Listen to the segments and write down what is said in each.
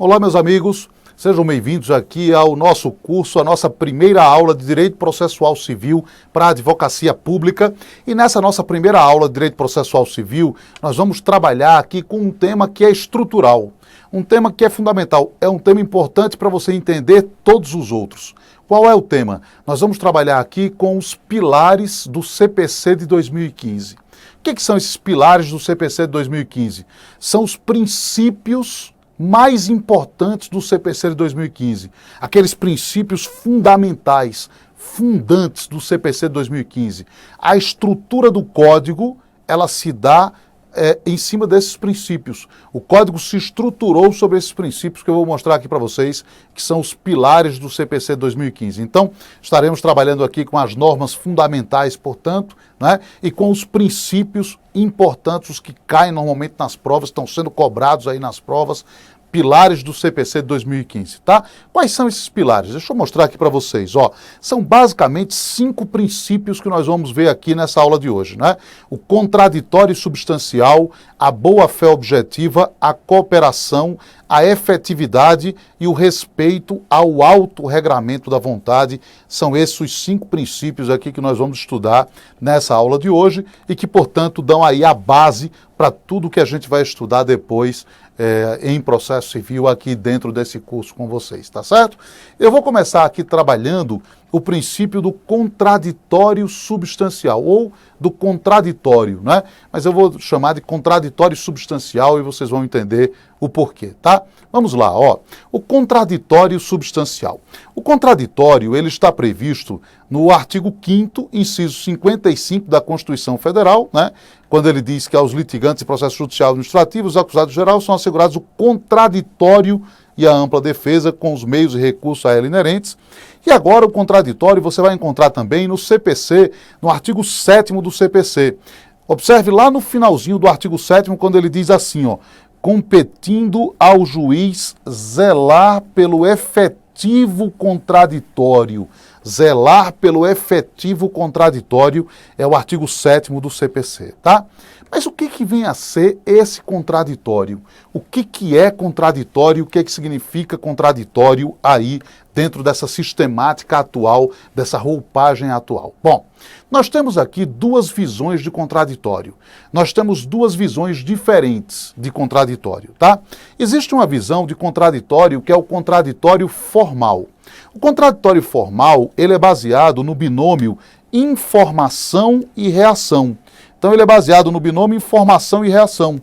Olá, meus amigos, sejam bem-vindos aqui ao nosso curso, a nossa primeira aula de Direito Processual Civil para a Advocacia Pública. E nessa nossa primeira aula de Direito Processual Civil, nós vamos trabalhar aqui com um tema que é estrutural, um tema que é fundamental, é um tema importante para você entender todos os outros. Qual é o tema? Nós vamos trabalhar aqui com os pilares do CPC de 2015. O que são esses pilares do CPC de 2015? São os princípios mais importantes do CPC de 2015, aqueles princípios fundamentais, fundantes do CPC de 2015. A estrutura do código, ela se dá em cima desses princípios. O código se estruturou sobre esses princípios que eu vou mostrar aqui para vocês, que são os pilares do CPC de 2015. Então, estaremos trabalhando aqui com as normas fundamentais, portanto, né, e com os princípios importantes, os que caem normalmente nas provas, estão sendo cobrados aí nas provas, pilares do CPC de 2015, tá? Quais são esses pilares? Deixa eu mostrar aqui para vocês, ó. São basicamente 5 princípios que nós vamos ver aqui nessa aula de hoje, né? O contraditório substancial, a boa-fé objetiva, a cooperação, a efetividade e o respeito ao autorregramento da vontade. São esses os 5 princípios aqui que nós vamos estudar nessa aula de hoje e que, portanto, dão aí a base para tudo que a gente vai estudar depois em processo civil aqui dentro desse curso com vocês, tá certo? Eu vou começar aqui trabalhando o princípio do contraditório substancial, ou do contraditório, né? Mas eu vou chamar de contraditório substancial e vocês vão entender o porquê, tá? Vamos lá, ó. O contraditório substancial. O contraditório, ele está previsto no artigo 5º, inciso 55 da Constituição Federal, né? Quando ele diz que aos litigantes em processo judicial administrativo, os acusados geral são assegurados o contraditório e a ampla defesa com os meios e recursos a ela inerentes. E agora o contraditório você vai encontrar também no CPC, no artigo 7º do CPC. Observe lá no finalzinho do artigo 7º, quando ele diz assim, ó, competindo ao juiz zelar pelo efetivo contraditório. Zelar pelo efetivo contraditório é o artigo 7º do CPC, tá? Mas o que vem a ser esse contraditório? O que é contraditório? O que significa contraditório aí dentro dessa sistemática atual, dessa roupagem atual? Bom, nós temos aqui 2 visões de contraditório. Nós temos 2 visões diferentes de contraditório, tá? Existe uma visão de contraditório que é o contraditório formal. O contraditório formal, ele é baseado no binômio informação e reação. Então, ele é baseado no binômio informação e reação.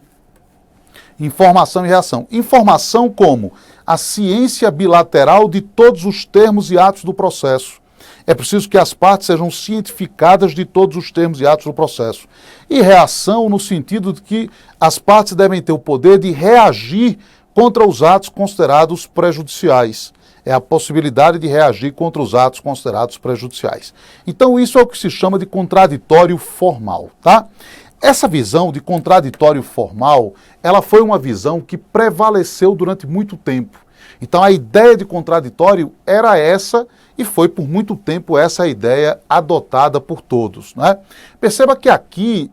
Informação e reação. Informação como a ciência bilateral de todos os termos e atos do processo. É preciso que as partes sejam cientificadas de todos os termos e atos do processo. E reação no sentido de que as partes devem ter o poder de reagir contra os atos considerados prejudiciais. É a possibilidade de reagir contra os atos considerados prejudiciais. Então, isso é o que se chama de contraditório formal, tá? Essa visão de contraditório formal, ela foi uma visão que prevaleceu durante muito tempo. Então, a ideia de contraditório era essa e foi por muito tempo essa a ideia adotada por todos, né? Perceba que aqui,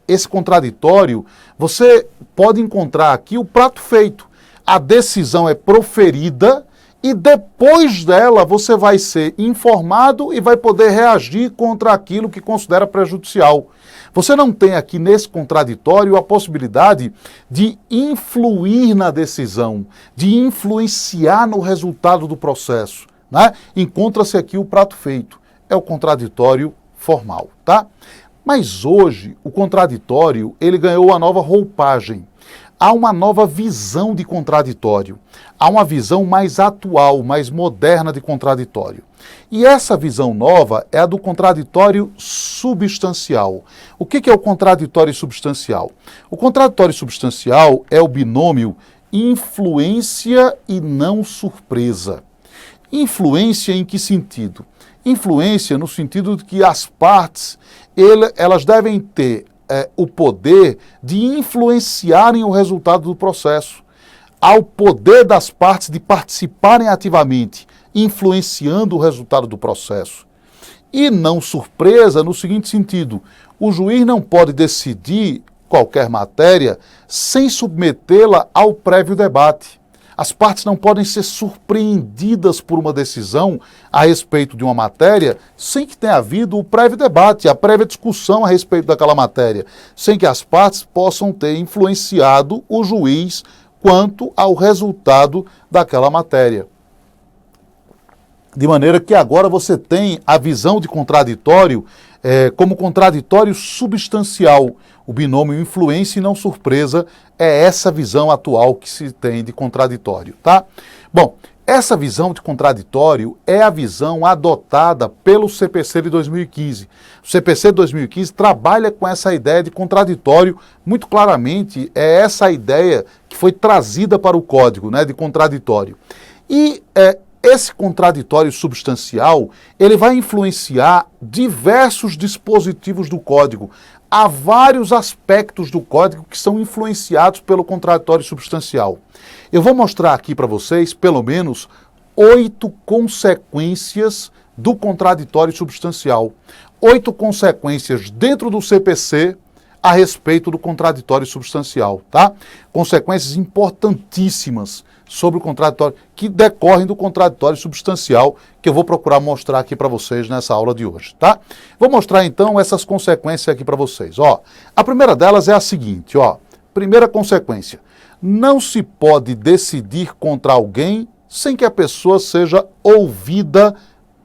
esse contraditório, você pode encontrar aqui o prato feito. A decisão é proferida e depois dela você vai ser informado e vai poder reagir contra aquilo que considera prejudicial. Você não tem aqui nesse contraditório a possibilidade de influir na decisão, de influenciar no resultado do processo, né? Encontra-se aqui o prato feito, é o contraditório formal, tá? Mas hoje o contraditório, ele ganhou uma nova roupagem. Há uma nova visão de contraditório. Há uma visão mais atual, mais moderna de contraditório. E essa visão nova é a do contraditório substancial. O que é o contraditório substancial? O contraditório substancial é o binômio influência e não surpresa. Influência em que sentido? Influência no sentido de que as partes, elas devem ter o poder de influenciarem o resultado do processo. Há o poder das partes de participarem ativamente, influenciando o resultado do processo. E não surpresa no seguinte sentido, o juiz não pode decidir qualquer matéria sem submetê-la ao prévio debate. As partes não podem ser surpreendidas por uma decisão a respeito de uma matéria sem que tenha havido o prévio debate, a prévia discussão a respeito daquela matéria, sem que as partes possam ter influenciado o juiz quanto ao resultado daquela matéria. De maneira que agora você tem a visão de contraditório como contraditório substancial. O binômio influência e não surpresa é essa visão atual que se tem de contraditório, tá? Bom, essa visão de contraditório é a visão adotada pelo CPC de 2015. O CPC de 2015 trabalha com essa ideia de contraditório, muito claramente é essa a ideia que foi trazida para o Código, né, de contraditório. E esse contraditório substancial, ele vai influenciar diversos dispositivos do Código. Há vários aspectos do Código que são influenciados pelo contraditório substancial. Eu vou mostrar aqui para vocês, pelo menos, 8 consequências do contraditório substancial. 8 consequências dentro do CPC a respeito do contraditório substancial, tá? Consequências importantíssimas sobre o contraditório, que decorrem do contraditório substancial, que eu vou procurar mostrar aqui para vocês nessa aula de hoje, tá? Vou mostrar então essas consequências aqui para vocês, ó. A primeira delas é a seguinte, ó. Primeira consequência: não se pode decidir contra alguém sem que a pessoa seja ouvida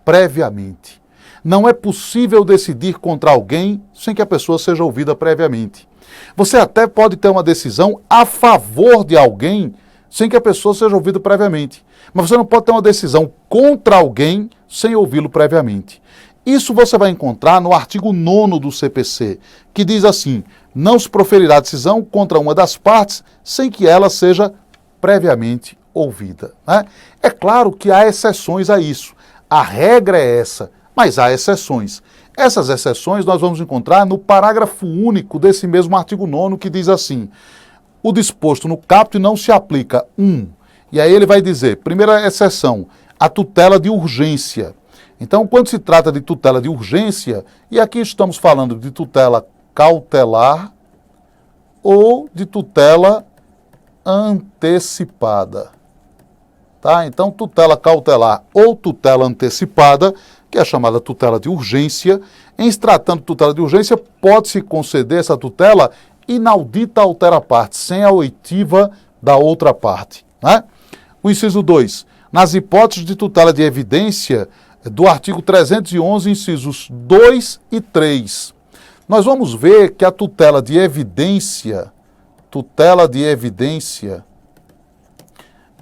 previamente. Não é possível decidir contra alguém sem que a pessoa seja ouvida previamente. Você até pode ter uma decisão a favor de alguém sem que a pessoa seja ouvida previamente. Mas você não pode ter uma decisão contra alguém sem ouvi-lo previamente. Isso você vai encontrar no artigo 9º do CPC, que diz assim: não se proferirá decisão contra uma das partes sem que ela seja previamente ouvida, né? É claro que há exceções a isso. A regra é essa, mas há exceções. Essas exceções nós vamos encontrar no parágrafo único desse mesmo artigo 9º, que diz assim: o disposto no caput não se aplica, 1. E aí ele vai dizer, primeira exceção, a tutela de urgência. Então, quando se trata de tutela de urgência, e aqui estamos falando de tutela cautelar ou de tutela antecipada. Tá? Então, tutela cautelar ou tutela antecipada, que é a chamada tutela de urgência, em se tratando de tutela de urgência, pode-se conceder essa tutela inaudita altera parte, sem a oitiva da outra parte, né? O inciso 2, nas hipóteses de tutela de evidência do artigo 311, incisos 2 e 3. Nós vamos ver que a tutela de evidência,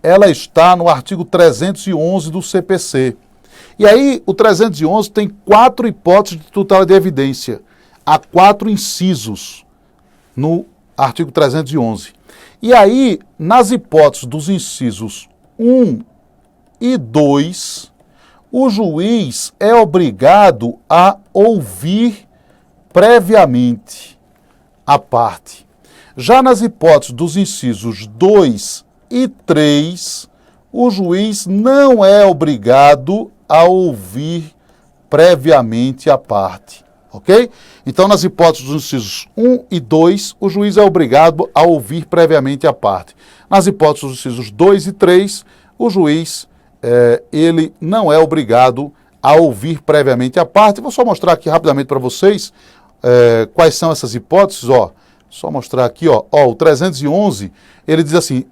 ela está no artigo 311 do CPC. E aí, o 311 tem 4 hipóteses de tutela de evidência. Há 4 incisos no artigo 311. E aí, nas hipóteses dos incisos 1 e 2, o juiz é obrigado a ouvir previamente a parte. Já nas hipóteses dos incisos 2 e 3, o juiz não é obrigado a ouvir previamente a parte. Ok? Então, nas hipóteses dos incisos 1 e 2, o juiz é obrigado a ouvir previamente a parte. Nas hipóteses dos incisos 2 e 3, o juiz ele não é obrigado a ouvir previamente a parte. Vou só mostrar aqui rapidamente para vocês quais são essas hipóteses. Ó. Só mostrar aqui, ó, o 311, ele diz assim,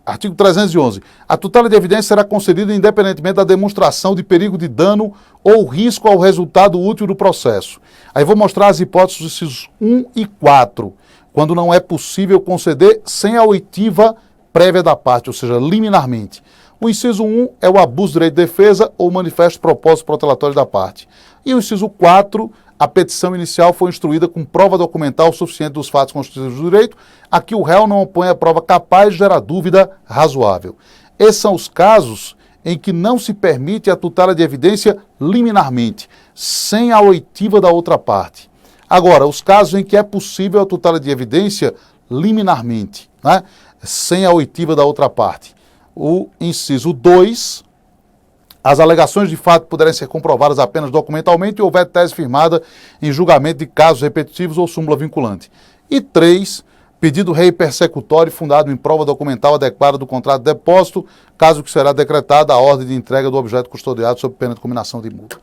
artigo 311, a tutela de evidência será concedida independentemente da demonstração de perigo de dano ou risco ao resultado útil do processo. Aí vou mostrar as hipóteses dos incisos 1 e 4, quando não é possível conceder sem a oitiva prévia da parte, ou seja, liminarmente. O inciso 1 é o abuso do direito de defesa ou manifesto propósito protelatório da parte. E o inciso 4, a petição inicial foi instruída com prova documental suficiente dos fatos constitutivos do direito, a que o réu não opõe a prova capaz de gerar dúvida razoável. Esses são os casos em que não se permite a tutela de evidência liminarmente, sem a oitiva da outra parte. Agora, os casos em que é possível a tutela de evidência liminarmente, né, sem a oitiva da outra parte. O inciso 2, as alegações de fato poderem ser comprovadas apenas documentalmente e houver tese firmada em julgamento de casos repetitivos ou súmula vinculante. E 3, pedido rei persecutório fundado em prova documental adequada do contrato de depósito, caso que será decretada a ordem de entrega do objeto custodiado sob pena de cominação de multa.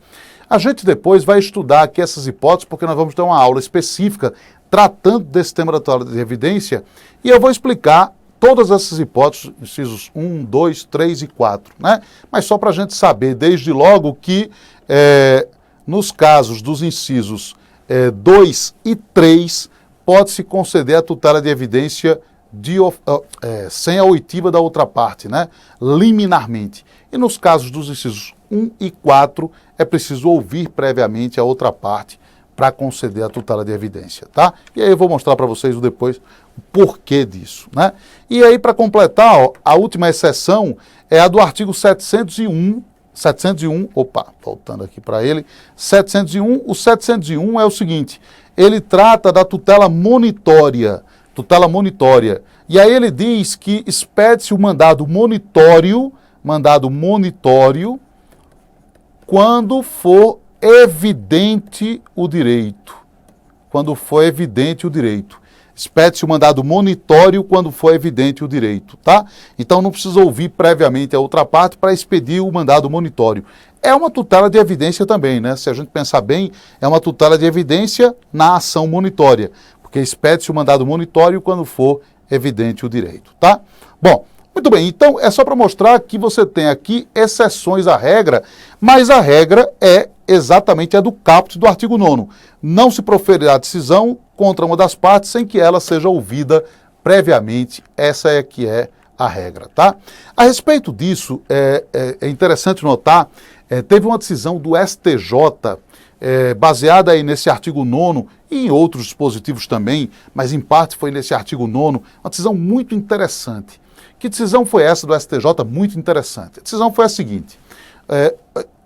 A gente depois vai estudar aqui essas hipóteses, porque nós vamos ter uma aula específica tratando desse tema da tutela de evidência, e eu vou explicar todas essas hipóteses, incisos 1, 2, 3 e 4, né? Mas só para a gente saber, desde logo, que nos casos dos incisos 2 e 3, pode-se conceder a tutela de evidência sem a oitiva da outra parte, né? Liminarmente. E nos casos dos incisos 1 e 4, é preciso ouvir previamente a outra parte para conceder a tutela de evidência, tá? E aí eu vou mostrar para vocês depois o porquê disso, né? E aí, para completar, ó, a última exceção é a do artigo 701, voltando aqui para ele, 701, o 701 é o seguinte, ele trata da tutela monitória, e aí ele diz que expede-se o mandado monitório, quando for evidente o direito. Expede-se o mandado monitório quando for evidente o direito, tá? Então não precisa ouvir previamente a outra parte para expedir o mandado monitório. É uma tutela de evidência também, né? Se a gente pensar bem, é uma tutela de evidência na ação monitória, porque expede-se o mandado monitório quando for evidente o direito, tá? Bom, muito bem, então é só para mostrar que você tem aqui exceções à regra, mas a regra é exatamente a do caput do artigo 9º. Não se proferirá decisão contra uma das partes sem que ela seja ouvida previamente. Essa é que é a regra, tá? A respeito disso, é interessante notar, teve uma decisão do STJ, baseada aí nesse artigo 9º e em outros dispositivos também, mas em parte foi nesse artigo 9º, uma decisão muito interessante. Que decisão foi essa do STJ? Muito interessante. A decisão foi a seguinte,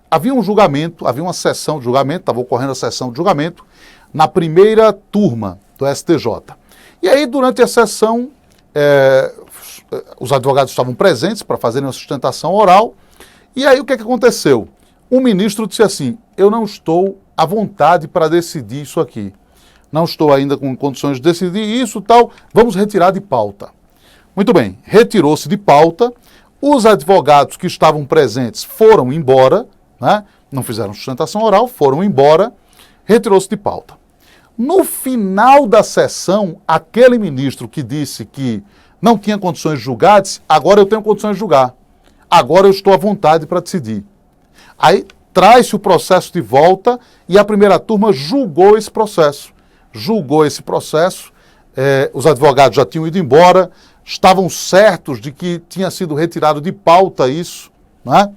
havia um julgamento, havia uma sessão de julgamento, estava ocorrendo a sessão de julgamento, na primeira turma do STJ. E aí, durante a sessão, os advogados estavam presentes para fazerem uma sustentação oral, e aí o que aconteceu? O ministro disse assim, eu não estou à vontade para decidir isso aqui, não estou ainda com condições de decidir isso, tal, vamos retirar de pauta. Muito bem, retirou-se de pauta, os advogados que estavam presentes foram embora, né? Não fizeram sustentação oral, foram embora, retirou-se de pauta. No final da sessão, aquele ministro que disse que não tinha condições de julgar, disse, agora eu tenho condições de julgar, agora eu estou à vontade para decidir. Aí traz-se o processo de volta e a primeira turma julgou esse processo. Os advogados já tinham ido embora, estavam certos de que tinha sido retirado de pauta isso, né?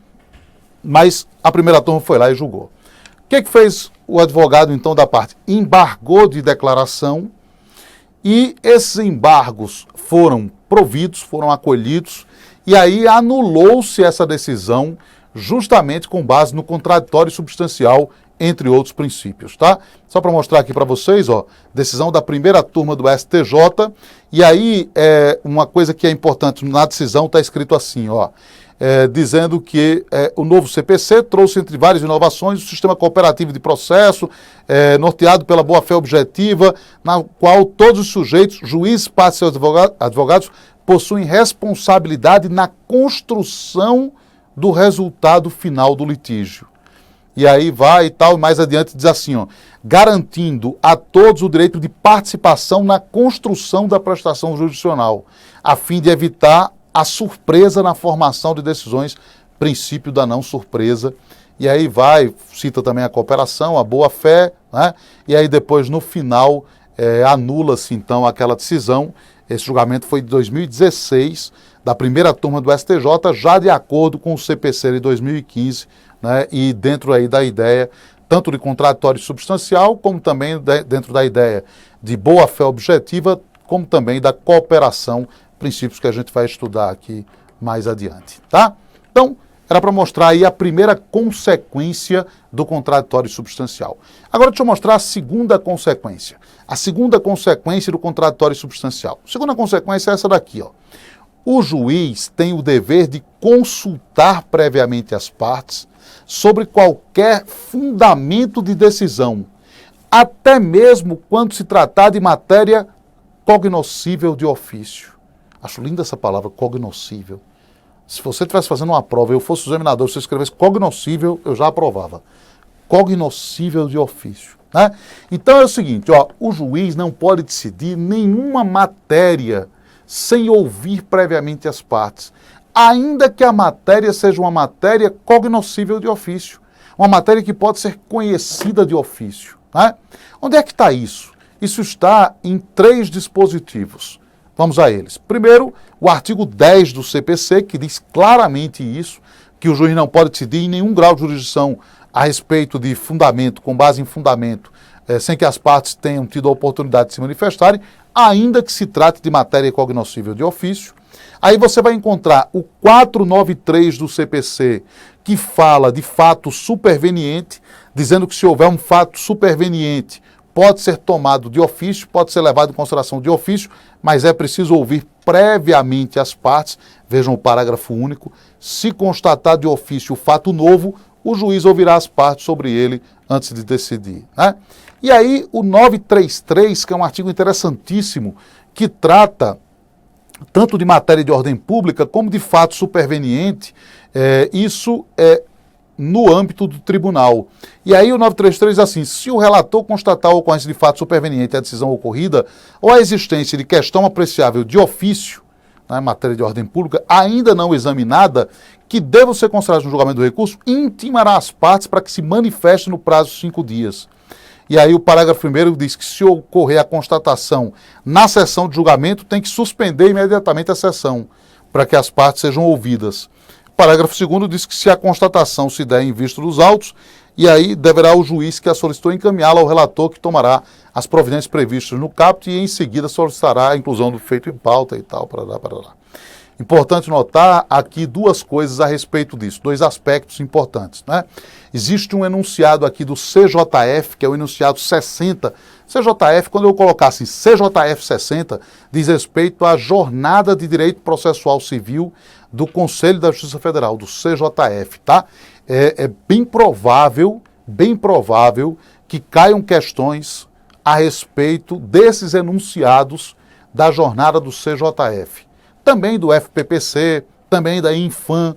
Mas a primeira turma foi lá e julgou. O que fez o advogado, então, da parte? Embargou de declaração e esses embargos foram providos, foram acolhidos, e aí anulou-se essa decisão justamente com base no contraditório substancial, entre outros princípios, tá? Só para mostrar aqui para vocês, ó, decisão da primeira turma do STJ, e aí uma coisa que é importante, na decisão está escrito assim, ó, dizendo que o novo CPC trouxe, entre várias inovações, o sistema cooperativo de processo, norteado pela boa-fé objetiva, na qual todos os sujeitos, juízes, partes e advogados, possuem responsabilidade na construção do resultado final do litígio. E aí vai e tal, e mais adiante diz assim, ó, garantindo a todos o direito de participação na construção da prestação jurisdicional, a fim de evitar a surpresa na formação de decisões, princípio da não surpresa. E aí vai, cita também a cooperação, a boa-fé, né? E aí depois, no final, anula-se então aquela decisão. Esse julgamento foi de 2016, da primeira turma do STJ, já de acordo com o CPC de 2015, né? E dentro aí da ideia, tanto de contraditório substancial, como também dentro da ideia de boa-fé objetiva, como também da cooperação, princípios que a gente vai estudar aqui mais adiante, tá? Então, era para mostrar aí a primeira consequência do contraditório substancial. Agora deixa eu mostrar a segunda consequência. A segunda consequência do contraditório substancial. A segunda consequência é essa daqui, ó. O juiz tem o dever de consultar previamente as partes sobre qualquer fundamento de decisão, até mesmo quando se tratar de matéria cognoscível de ofício. Acho linda essa palavra, cognoscível. Se você estivesse fazendo uma prova e eu fosse o examinador, se você escrevesse cognoscível, eu já aprovava. Cognoscível de ofício. Né? Então é o seguinte, ó, o juiz não pode decidir nenhuma matéria sem ouvir previamente as partes, ainda que a matéria seja uma matéria cognoscível de ofício, uma matéria que pode ser conhecida de ofício. Né? Onde é que está isso? Isso está em 3 dispositivos. Vamos a eles. Primeiro, o artigo 10 do CPC, que diz claramente isso, que o juiz não pode decidir em nenhum grau de jurisdição a respeito de fundamento, com base em fundamento, sem que as partes tenham tido a oportunidade de se manifestarem, ainda que se trate de matéria cognoscível de ofício. Aí você vai encontrar o 493 do CPC, que fala de fato superveniente, dizendo que se houver um fato superveniente, pode ser tomado de ofício, pode ser levado em consideração de ofício, mas é preciso ouvir previamente as partes. Vejam o parágrafo único. Se constatar de ofício o fato novo, o juiz ouvirá as partes sobre ele antes de decidir. Né? E aí o 933, que é um artigo interessantíssimo, que trata tanto de matéria de ordem pública como de fato superveniente, isso é no âmbito do tribunal. E aí o 933 diz assim, se o relator constatar a ocorrência de fato superveniente à decisão ocorrida ou a existência de questão apreciável de ofício, na matéria de ordem pública, ainda não examinada, que devam ser considerados no julgamento do recurso, intimará as partes para que se manifeste no prazo de 5 dias. E aí o parágrafo 1º diz que se ocorrer a constatação na sessão de julgamento, tem que suspender imediatamente a sessão, para que as partes sejam ouvidas. Parágrafo 2º diz que se a constatação se der em vista dos autos, e aí deverá o juiz que a solicitou encaminhá-la ao relator, que tomará as providências previstas no caput e em seguida solicitará a inclusão do feito em pauta e tal, parará. Importante notar aqui 2 coisas a respeito disso, 2 aspectos importantes. Né? Existe um enunciado aqui do CJF, que é o enunciado 60. CJF, quando eu colocar assim, CJF 60, diz respeito à jornada de direito processual civil do Conselho da Justiça Federal, do CJF, tá? É bem provável que caiam questões a respeito desses enunciados da jornada do CJF. Também do FPPC, também da Infam.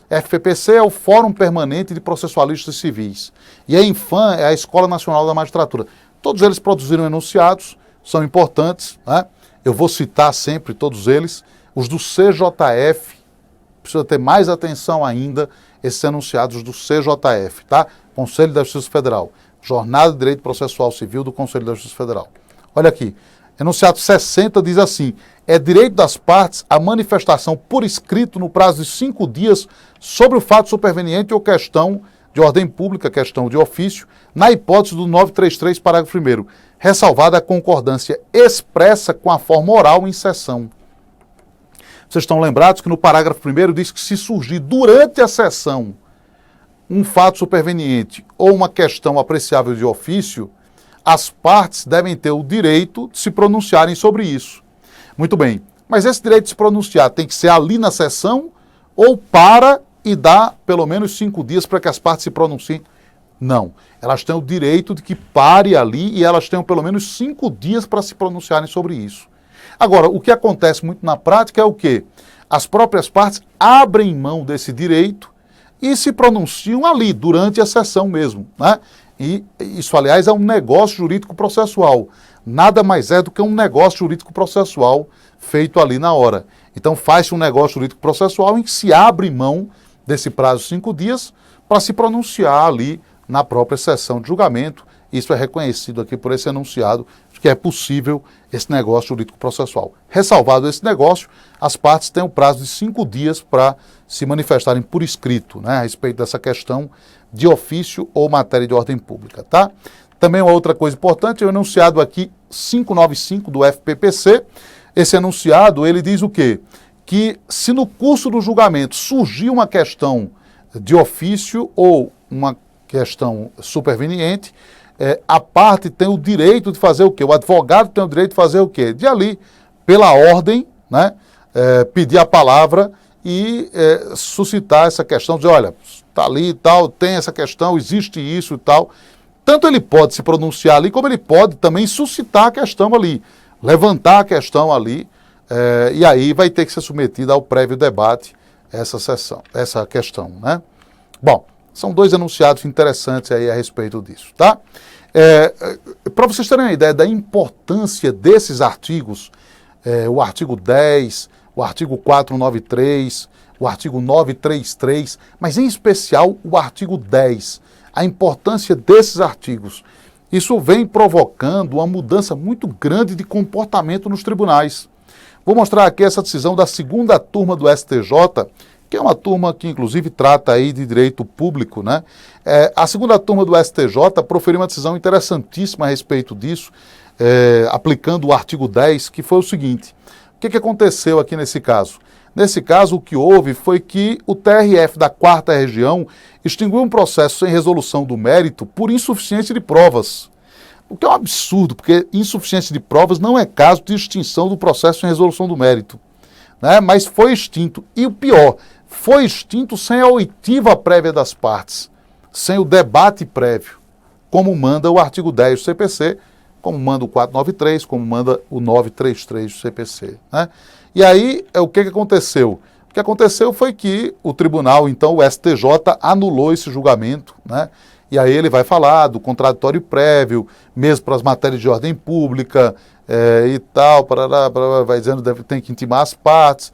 FPPC é o Fórum Permanente de Processualistas Civis. E a Infam é a Escola Nacional da Magistratura. Todos eles produziram enunciados, são importantes, né? Eu vou citar sempre todos eles. Os do CJF, precisa ter mais atenção ainda, esses enunciados do CJF, tá? Conselho da Justiça Federal. Jornada de Direito Processual Civil do Conselho da Justiça Federal. Olha aqui. Enunciado 60 diz assim, é direito das partes a manifestação por escrito no prazo de 5 dias sobre o fato superveniente ou questão de ordem pública, questão de ofício, na hipótese do 933, parágrafo 1º, ressalvada a concordância expressa com a forma oral em sessão. Vocês estão lembrados que no parágrafo 1º diz que se surgir durante a sessão um fato superveniente ou uma questão apreciável de ofício, as partes devem ter o direito de se pronunciarem sobre isso. Muito bem, mas esse direito de se pronunciar tem que ser ali na sessão ou para e dá pelo menos 5 dias para que as partes se pronunciem? Não, elas têm o direito de que pare ali e elas tenham pelo menos 5 dias para se pronunciarem sobre isso. Agora, o que acontece muito na prática é o quê? As próprias partes abrem mão desse direito e se pronunciam ali, durante a sessão mesmo, né? E isso, aliás, é um negócio jurídico processual. Nada mais é do que um negócio jurídico processual feito ali na hora. Então faz-se um negócio jurídico processual em que se abre mão desse prazo de 5 dias para se pronunciar ali na própria sessão de julgamento. Isso é reconhecido aqui por esse enunciado, que é possível esse negócio jurídico processual. Ressalvado esse negócio, as partes têm o prazo de 5 dias para se manifestarem por escrito, né, a respeito dessa questão de ofício ou matéria de ordem pública, tá? Também uma outra coisa importante, é o enunciado aqui 595 do FPPC. Esse enunciado, ele diz o quê? Que se no curso do julgamento surgir uma questão de ofício ou uma questão superveniente, a parte tem o direito de fazer o quê? O advogado tem o direito de fazer o quê? De ali, pela ordem, né, pedir a palavra e suscitar essa questão, dizer, olha, está ali e tal, tem essa questão, existe isso e tal. Tanto ele pode se pronunciar ali, como ele pode também suscitar a questão ali. levantar a questão ali, e aí vai ter que ser submetida ao prévio debate essa questão, né? Bom, são dois enunciados interessantes aí a respeito disso, tá? Para vocês terem uma ideia da importância desses artigos, o artigo 10, o artigo 493, o artigo 933, mas em especial o artigo 10, a importância desses artigos. Isso vem provocando uma mudança muito grande de comportamento nos tribunais. Vou mostrar aqui essa decisão da segunda turma do STJ, que é uma turma que inclusive trata aí de direito público, né? A segunda turma do STJ proferiu uma decisão interessantíssima a respeito disso, aplicando o artigo 10, que foi o seguinte: o que aconteceu aqui nesse caso? Nesse caso, o que houve foi que o TRF da 4ª Região extinguiu um processo sem resolução do mérito por insuficiência de provas. O que é um absurdo, porque insuficiência de provas não é caso de extinção do processo sem resolução do mérito, né? Mas foi extinto. E o pior, foi extinto sem a oitiva prévia das partes, sem o debate prévio, como manda o artigo 10 do CPC, como manda o 493, como manda o 933 do CPC, né? E aí, o que aconteceu? O que aconteceu foi que o tribunal, então, o STJ, anulou esse julgamento, né? E aí ele vai falar do contraditório prévio, mesmo para as matérias de ordem pública e tal, vai dizendo que tem que intimar as partes,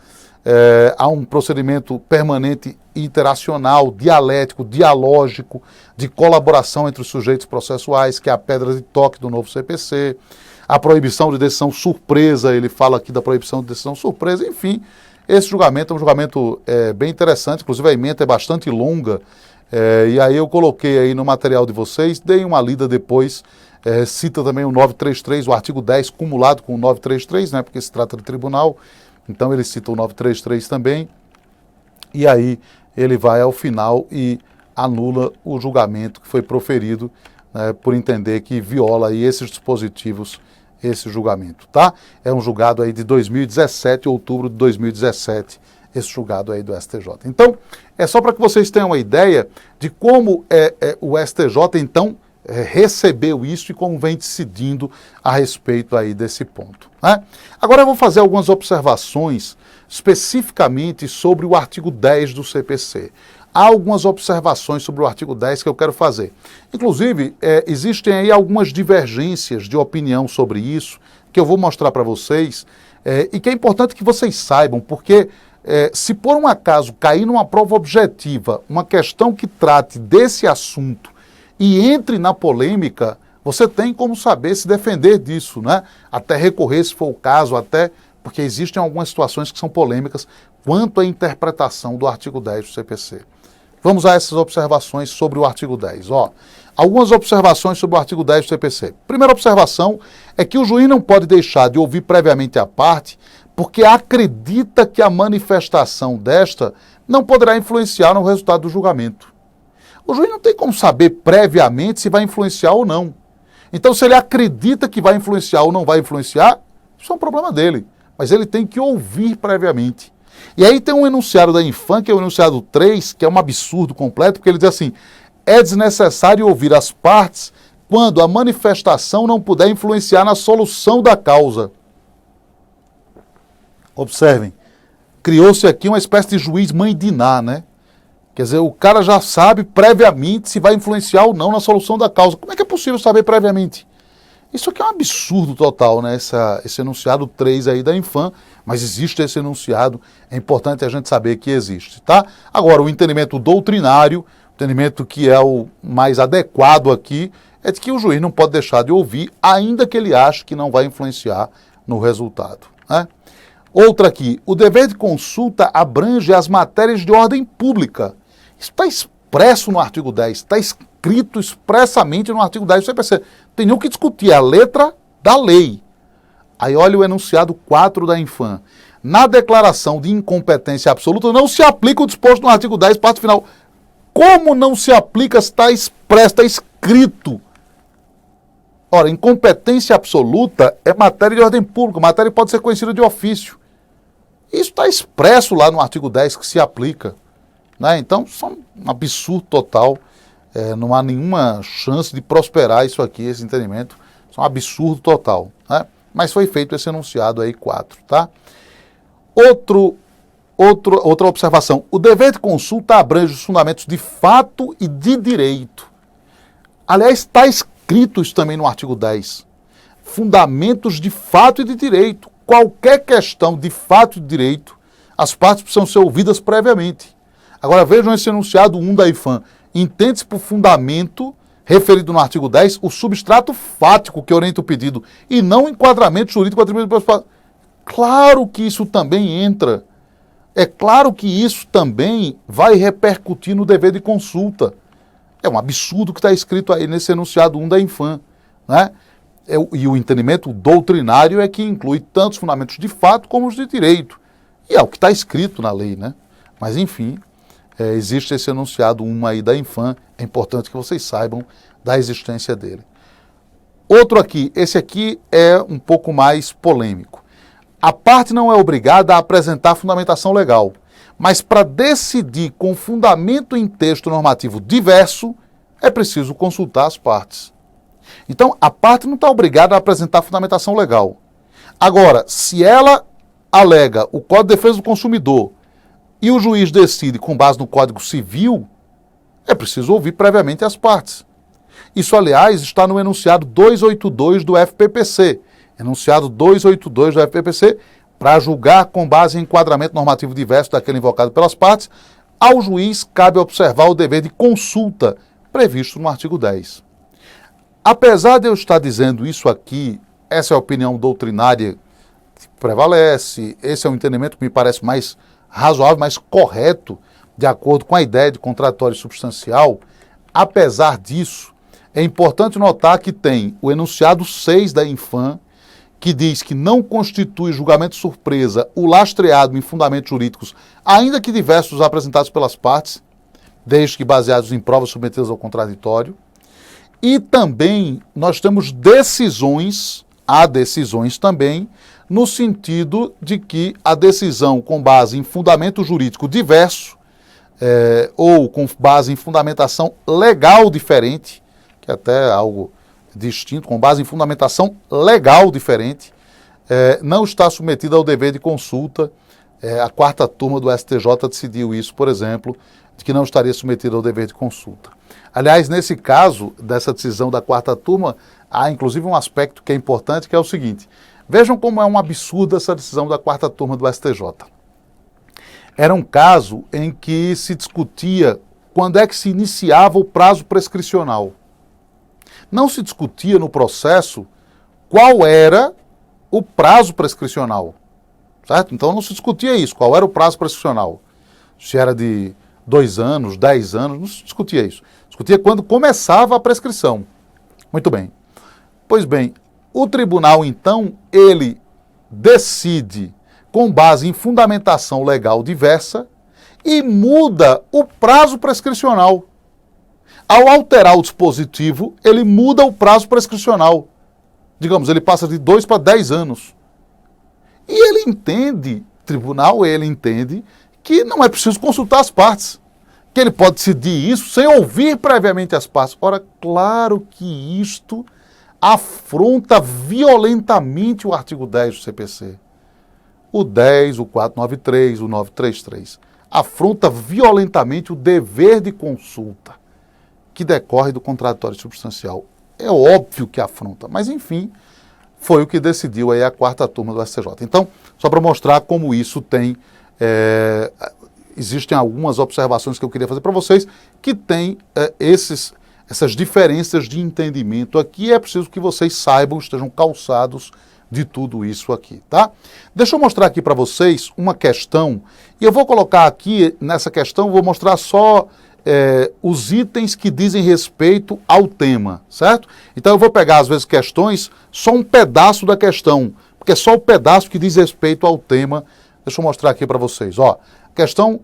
há um procedimento permanente interacional, dialético, dialógico, de colaboração entre os sujeitos processuais, que é a pedra de toque do novo CPC, a proibição de decisão surpresa, ele fala aqui da proibição de decisão surpresa, enfim, esse julgamento é um julgamento bem interessante, inclusive a ementa é bastante longa, e aí eu coloquei aí no material de vocês, dei uma lida depois, cita também o 933, o artigo 10 cumulado com o 933, né, porque se trata de tribunal, então ele cita o 933 também, e aí ele vai ao final e anula o julgamento que foi proferido, né, por entender que viola aí esses dispositivos, esse julgamento, tá? É um julgado aí de 2017, outubro de 2017, esse julgado aí do STJ. Então, é só para que vocês tenham uma ideia de como o STJ, então, recebeu isso e como vem decidindo a respeito aí desse ponto, né? Agora eu vou fazer algumas observações especificamente sobre o artigo 10 do CPC. Há algumas observações sobre o artigo 10 que eu quero fazer. Inclusive, existem aí algumas divergências de opinião sobre isso, que eu vou mostrar para vocês, e que é importante que vocês saibam, porque se por um acaso cair numa prova objetiva, uma questão que trate desse assunto e entre na polêmica, você tem como saber se defender disso, né? Até recorrer, se for o caso, até porque existem algumas situações que são polêmicas quanto à interpretação do artigo 10 do CPC. Vamos a essas observações sobre o artigo 10. Algumas observações sobre o artigo 10 do CPC. Primeira observação é que o juiz não pode deixar de ouvir previamente a parte porque acredita que a manifestação desta não poderá influenciar no resultado do julgamento. O juiz não tem como saber previamente se vai influenciar ou não. Então, se ele acredita que vai influenciar ou não vai influenciar, isso é um problema dele. Mas ele tem que ouvir previamente. E aí tem um enunciado da Infam, que é o enunciado 3, que é um absurdo completo, porque ele diz assim: é desnecessário ouvir as partes quando a manifestação não puder influenciar na solução da causa. Observem, criou-se aqui uma espécie de juiz mãe Diná, né? Quer dizer, o cara já sabe previamente se vai influenciar ou não na solução da causa. Como é que é possível saber previamente? Isso aqui é um absurdo total, né? Esse enunciado 3 aí da Infam, mas existe esse enunciado, é importante a gente saber que existe, tá? Agora, o entendimento doutrinário, o entendimento que é o mais adequado aqui, é de que o juiz não pode deixar de ouvir, ainda que ele ache que não vai influenciar no resultado, né? Outra aqui, o dever de consulta abrange as matérias de ordem pública. Isso está expresso no artigo 10, está escrito expressamente no artigo 10 do CPC. Tem nem o que discutir, é a letra da lei. Aí olha o enunciado 4 da Infam. Na declaração de incompetência absoluta não se aplica o disposto no artigo 10, parte final. Como não se aplica? Está expresso, está escrito. Ora, incompetência absoluta é matéria de ordem pública, matéria pode ser conhecida de ofício. Isso está expresso lá no artigo 10 que se aplica, né? Então, isso é um absurdo total, não há nenhuma chance de prosperar isso aqui, esse entendimento, isso é um absurdo total, né? mas foi feito esse enunciado aí 4, tá? Outra observação, o dever de consulta abrange os fundamentos de fato e de direito. Aliás, está escrito isso também no artigo 10. Fundamentos de fato e de direito. Qualquer questão de fato e de direito, as partes precisam ser ouvidas previamente. Agora vejam esse enunciado 1 da IFAM. Entende-se por fundamento, referido no artigo 10, o substrato fático que orienta o pedido e não o enquadramento jurídico atribuído pelos partes. Claro que isso também entra. É claro que isso também vai repercutir no dever de consulta. É um absurdo que está escrito aí nesse enunciado 1 da IFAM, né? E o entendimento doutrinário é que inclui tanto os fundamentos de fato como os de direito. E é o que está escrito na lei, né? Mas, enfim, existe esse enunciado 1 aí da IFAM, é importante que vocês saibam da existência dele. Outro aqui, esse aqui é um pouco mais polêmico. A parte não é obrigada a apresentar fundamentação legal, mas para decidir com fundamento em texto normativo diverso, é preciso consultar as partes. Então, a parte não está obrigada a apresentar fundamentação legal. Agora, se ela alega o Código de Defesa do Consumidor e o juiz decide com base no Código Civil, é preciso ouvir previamente as partes. Isso, aliás, está no enunciado 282 do FPPC. Enunciado 282 do FPPC, para julgar com base em enquadramento normativo diverso daquele invocado pelas partes, ao juiz cabe observar o dever de consulta previsto no artigo 10. Apesar de eu estar dizendo isso aqui, essa é a opinião doutrinária que prevalece, esse é o entendimento que me parece mais razoável, mais correto, de acordo com a ideia de contraditório substancial. Apesar disso, é importante notar que tem o enunciado 6 da IFAM, que diz que não constitui julgamento surpresa o lastreado em fundamentos jurídicos, ainda que diversos apresentados pelas partes, desde que baseados em provas submetidas ao contraditório. E também nós temos há decisões também, no sentido de que a decisão com base em fundamento jurídico diverso, ou com base em fundamentação legal diferente, que é até algo distinto, com base em fundamentação legal diferente, não está submetida ao dever de consulta. A 4ª turma do STJ decidiu isso, por exemplo, de que não estaria submetida ao dever de consulta. Aliás, nesse caso, dessa decisão da 4ª turma, há inclusive um aspecto que é importante, que é o seguinte: vejam como é um absurdo essa decisão da 4ª turma do STJ. Era um caso em que se discutia quando é que se iniciava o prazo prescricional. Não se discutia no processo qual era o prazo prescricional, certo? Então não se discutia isso, qual era o prazo prescricional. Se era de 2 anos, 10 anos, não se discutia isso. Discutia quando começava a prescrição. Muito bem. Pois bem, o tribunal, então, ele decide com base em fundamentação legal diversa e muda o prazo prescricional. Ao alterar o dispositivo, ele muda o prazo prescricional. Digamos, ele passa de 2 para 10 anos. E ele entende, tribunal, ele entende que não é preciso consultar as partes, que ele pode decidir isso sem ouvir previamente as partes. Ora, claro que isto afronta violentamente o artigo 10 do CPC. O 10, o 493, o 933. Afronta violentamente o dever de consulta que decorre do contraditório substancial. É óbvio que afronta, mas enfim, foi o que decidiu aí a 4ª turma do STJ. Então, só para mostrar como isso tem... existem algumas observações que eu queria fazer para vocês que tem essas diferenças de entendimento aqui. É preciso que vocês saibam, estejam calçados de tudo isso aqui, tá? Deixa eu mostrar aqui para vocês uma questão, e eu vou colocar aqui, nessa questão, vou mostrar só os itens que dizem respeito ao tema, certo? Então eu vou pegar, às vezes, questões, só um pedaço da questão, porque é só o pedaço que diz respeito ao tema. Deixa eu mostrar aqui para vocês, ó. A questão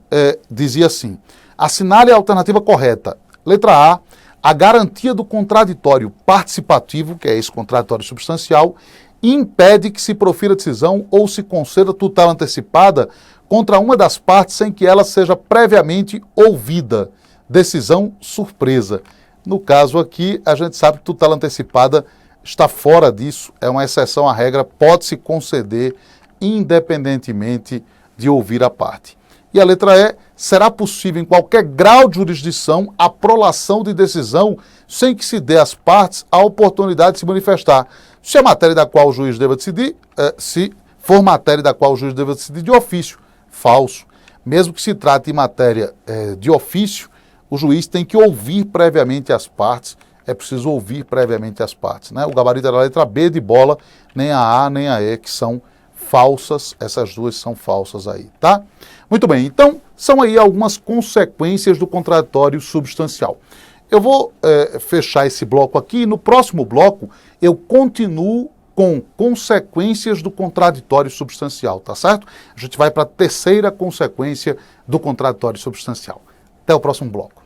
dizia assim: assinale a alternativa correta. Letra A garantia do contraditório participativo, que é esse contraditório substancial, impede que se profira decisão ou se conceda tutela antecipada contra uma das partes sem que ela seja previamente ouvida. Decisão surpresa. No caso aqui, a gente sabe que tutela antecipada está fora disso, é uma exceção à regra, pode-se conceder independentemente de ouvir a parte. E a letra E, será possível em qualquer grau de jurisdição a prolação de decisão sem que se dê às partes a oportunidade de se manifestar. Se a matéria da qual o juiz deva decidir, se for matéria da qual o juiz deva decidir de ofício, falso. Mesmo que se trate de matéria de ofício, o juiz tem que ouvir previamente as partes, é preciso ouvir previamente as partes, né? O gabarito era a letra B de bola, nem a nem a E, que são falsas, essas duas são falsas aí, tá? Muito bem, então são aí algumas consequências do contraditório substancial. Eu vou fechar esse bloco aqui e no próximo bloco eu continuo com consequências do contraditório substancial, tá certo? A gente vai para a terceira consequência do contraditório substancial. Até o próximo bloco.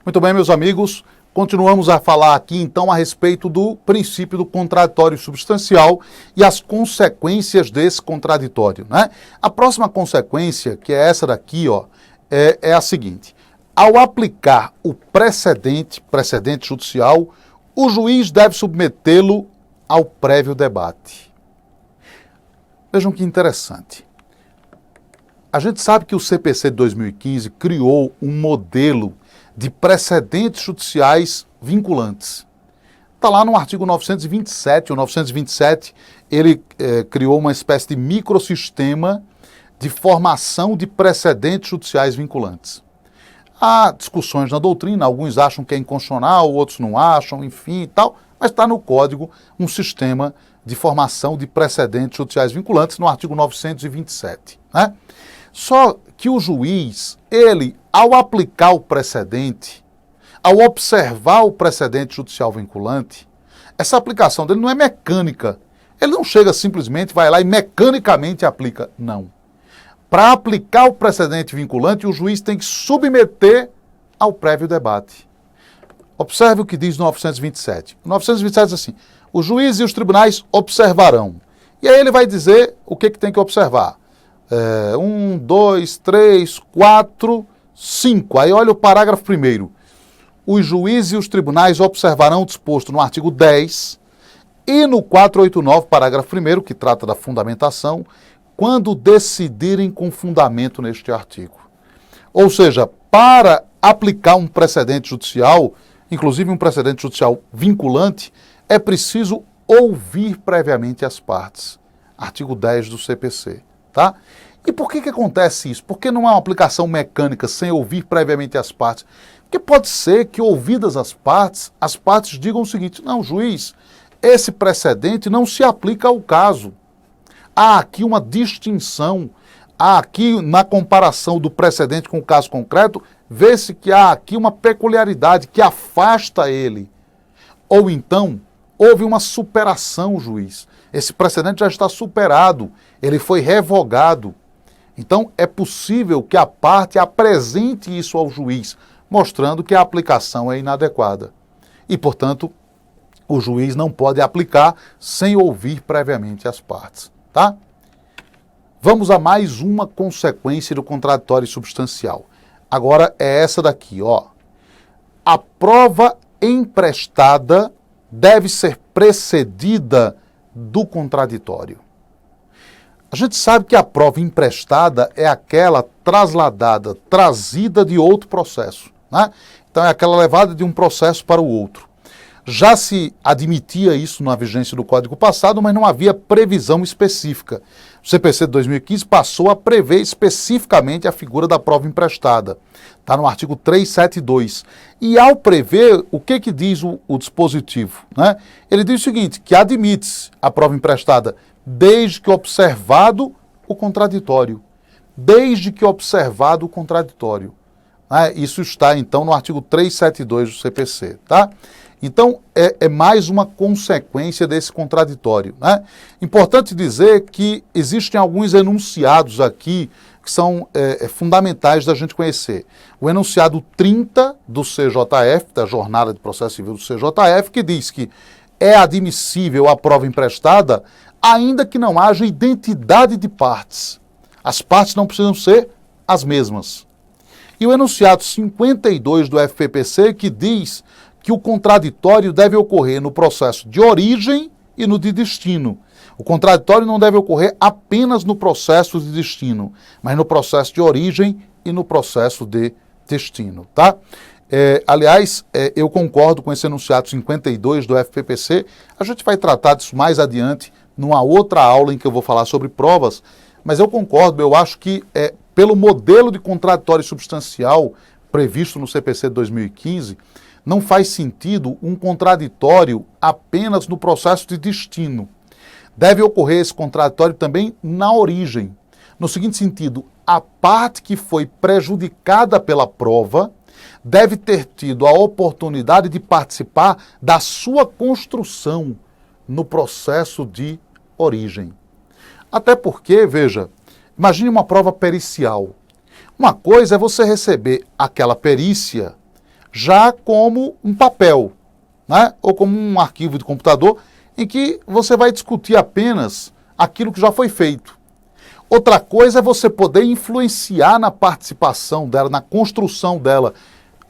Muito bem, meus amigos, continuamos a falar aqui então a respeito do princípio do contraditório substancial e as consequências desse contraditório, né? A próxima consequência, que é essa daqui, ó, é a seguinte: ao aplicar o precedente judicial, o juiz deve submetê-lo ao prévio debate. Vejam que interessante. A gente sabe que o CPC de 2015 criou um modelo de precedentes judiciais vinculantes. Está lá no artigo 927, o 927, ele criou uma espécie de microsistema de formação de precedentes judiciais vinculantes. Há discussões na doutrina, alguns acham que é inconstitucional, outros não acham, enfim e tal, mas está no Código um sistema de formação de precedentes judiciais vinculantes no artigo 927, né? Só que o juiz, ele, ao aplicar o precedente, ao observar o precedente judicial vinculante, essa aplicação dele não é mecânica. Ele não chega simplesmente, vai lá e mecanicamente aplica. Não. Para aplicar o precedente vinculante, o juiz tem que submeter ao prévio debate. Observe o que diz o 927. O 927 diz assim: os juízes e os tribunais observarão. E aí ele vai dizer o que tem que observar. 1, 2, 3, 4, 5. Aí olha o parágrafo 1º. Os juízes e os tribunais observarão o disposto no artigo 10 e no 489, parágrafo 1º, que trata da fundamentação, quando decidirem com fundamento neste artigo. Ou seja, para aplicar um precedente judicial, inclusive um precedente judicial vinculante, é preciso ouvir previamente as partes. Artigo 10 do CPC. Tá? E por que acontece isso? Por que não há uma aplicação mecânica sem ouvir previamente as partes? Porque pode ser que, ouvidas as partes digam o seguinte: não, juiz, esse precedente não se aplica ao caso. Há aqui uma distinção, há aqui, na comparação do precedente com o caso concreto, vê-se que há aqui uma peculiaridade que afasta ele. Ou então, houve uma superação, juiz. Esse precedente já está superado, ele foi revogado. Então, é possível que a parte apresente isso ao juiz, mostrando que a aplicação é inadequada. E, portanto, o juiz não pode aplicar sem ouvir previamente as partes, tá? Vamos a mais uma consequência do contraditório substancial. Agora é essa daqui, ó. A prova emprestada deve ser precedida do contraditório. A gente sabe que a prova emprestada é aquela trasladada, trazida de outro processo, né? Então é aquela levada de um processo para o outro. Já se admitia isso na vigência do Código passado, mas não havia previsão específica. O CPC de 2015 passou a prever especificamente a figura da prova emprestada. Está no artigo 372. E ao prever, o que diz o dispositivo, né? Ele diz o seguinte, que admite-se a prova emprestada desde que observado o contraditório. Desde que observado o contraditório. Isso está, então, no artigo 372 do CPC, tá? Então, é mais uma consequência desse contraditório, né? Importante dizer que existem alguns enunciados aqui que são fundamentais da gente conhecer. O enunciado 30 do CJF, da Jornada de Processo Civil do CJF, que diz que é admissível a prova emprestada ainda que não haja identidade de partes. As partes não precisam ser as mesmas. E o enunciado 52 do FPPC que diz que o contraditório deve ocorrer no processo de origem e no de destino. O contraditório não deve ocorrer apenas no processo de destino, mas no processo de origem e no processo de destino, tá? Aliás, eu concordo com esse enunciado 52 do FPPC. A gente vai tratar disso mais adiante, numa outra aula em que eu vou falar sobre provas, mas eu concordo, eu acho que pelo modelo de contraditório substancial previsto no CPC de 2015, não faz sentido um contraditório apenas no processo de destino. Deve ocorrer esse contraditório também na origem. No seguinte sentido, a parte que foi prejudicada pela prova deve ter tido a oportunidade de participar da sua construção no processo de origem. Até porque, veja, imagine uma prova pericial. Uma coisa é você receber aquela perícia já como um papel, né? Ou como um arquivo de computador em que você vai discutir apenas aquilo que já foi feito. Outra coisa é você poder influenciar na participação dela, na construção dela,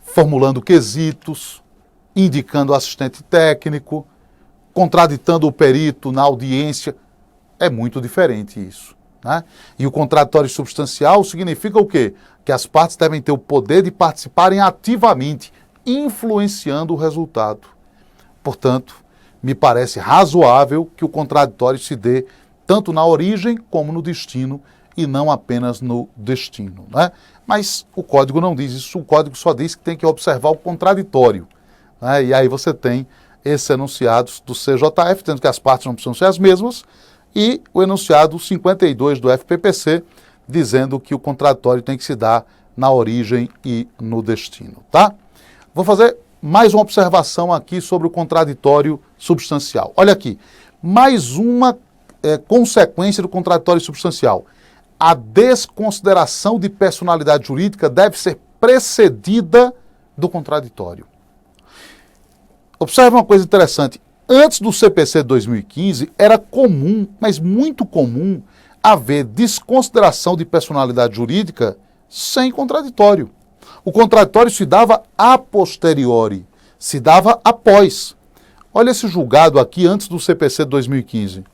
formulando quesitos, indicando o assistente técnico, contraditando o perito na audiência. É muito diferente isso, né? E o contraditório substancial significa o quê? Que as partes devem ter o poder de participarem ativamente, influenciando o resultado. Portanto, me parece razoável que o contraditório se dê tanto na origem como no destino e não apenas no destino, né? Mas o código não diz isso, o código só diz que tem que observar o contraditório, né? E aí você tem esses enunciados do CJF, dizendo que as partes não precisam ser as mesmas, e o enunciado 52 do FPPC, dizendo que o contraditório tem que se dar na origem e no destino, tá? Vou fazer mais uma observação aqui sobre o contraditório substancial. Olha aqui, mais uma consequência do contraditório substancial. A desconsideração de personalidade jurídica deve ser precedida do contraditório. Observe uma coisa interessante. Antes do CPC de 2015, era comum, mas muito comum, haver desconsideração de personalidade jurídica sem contraditório. O contraditório se dava a posteriori, se dava após. Olha esse julgado aqui antes do CPC de 2015.